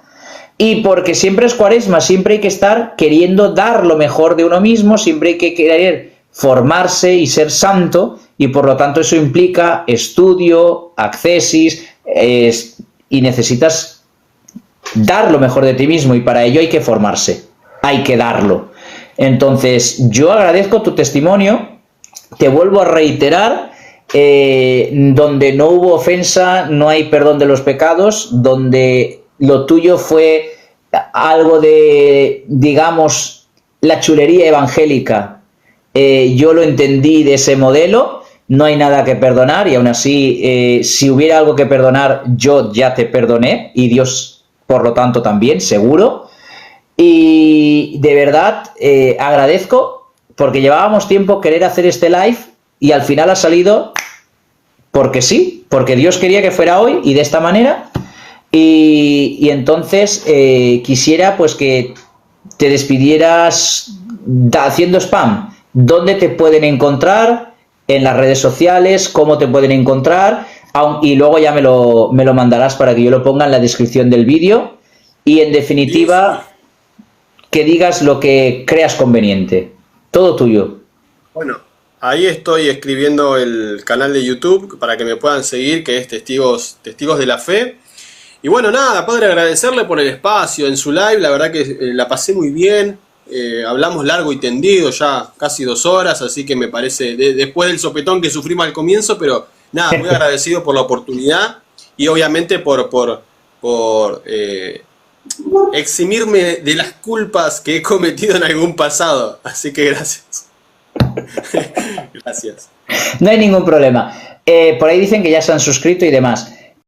Y porque siempre es Cuaresma, siempre hay que estar queriendo dar lo mejor de uno mismo, siempre hay que querer formarse y ser santo, y por lo tanto eso implica estudio, accesis, y necesitas dar lo mejor de ti mismo, y para ello hay que formarse, hay que darlo. Entonces, yo agradezco tu testimonio, te vuelvo a reiterar, donde no hubo ofensa, no hay perdón de los pecados, donde lo tuyo fue algo de, digamos, la chulería evangélica. Yo lo entendí de ese modelo, no hay nada que perdonar y aún así, si hubiera algo que perdonar, yo ya te perdoné y Dios, por lo tanto, también, seguro. Y de verdad, agradezco porque llevábamos tiempo querer hacer este live y al final ha salido porque sí, porque Dios quería que fuera hoy y de esta manera. Y entonces quisiera pues que te despidieras haciendo spam. ¿Dónde te pueden encontrar? En las redes sociales, ¿cómo te pueden encontrar? Y luego ya me lo mandarás para que yo lo ponga en la descripción del vídeo. Y en definitiva, que digas lo que creas conveniente. Todo tuyo. Bueno, ahí estoy escribiendo el canal de YouTube para que me puedan seguir, que es Testigos de la Fe. Y bueno, nada, padre, agradecerle por el espacio en su live, la verdad que la pasé muy bien, hablamos largo y tendido, ya casi 2 horas, así que me parece, después del sopetón que sufrimos al comienzo, pero nada, muy agradecido por la oportunidad y obviamente por eximirme de las culpas que he cometido en algún pasado, así que gracias. Gracias. No hay ningún problema. Por ahí dicen que ya se han suscrito y demás.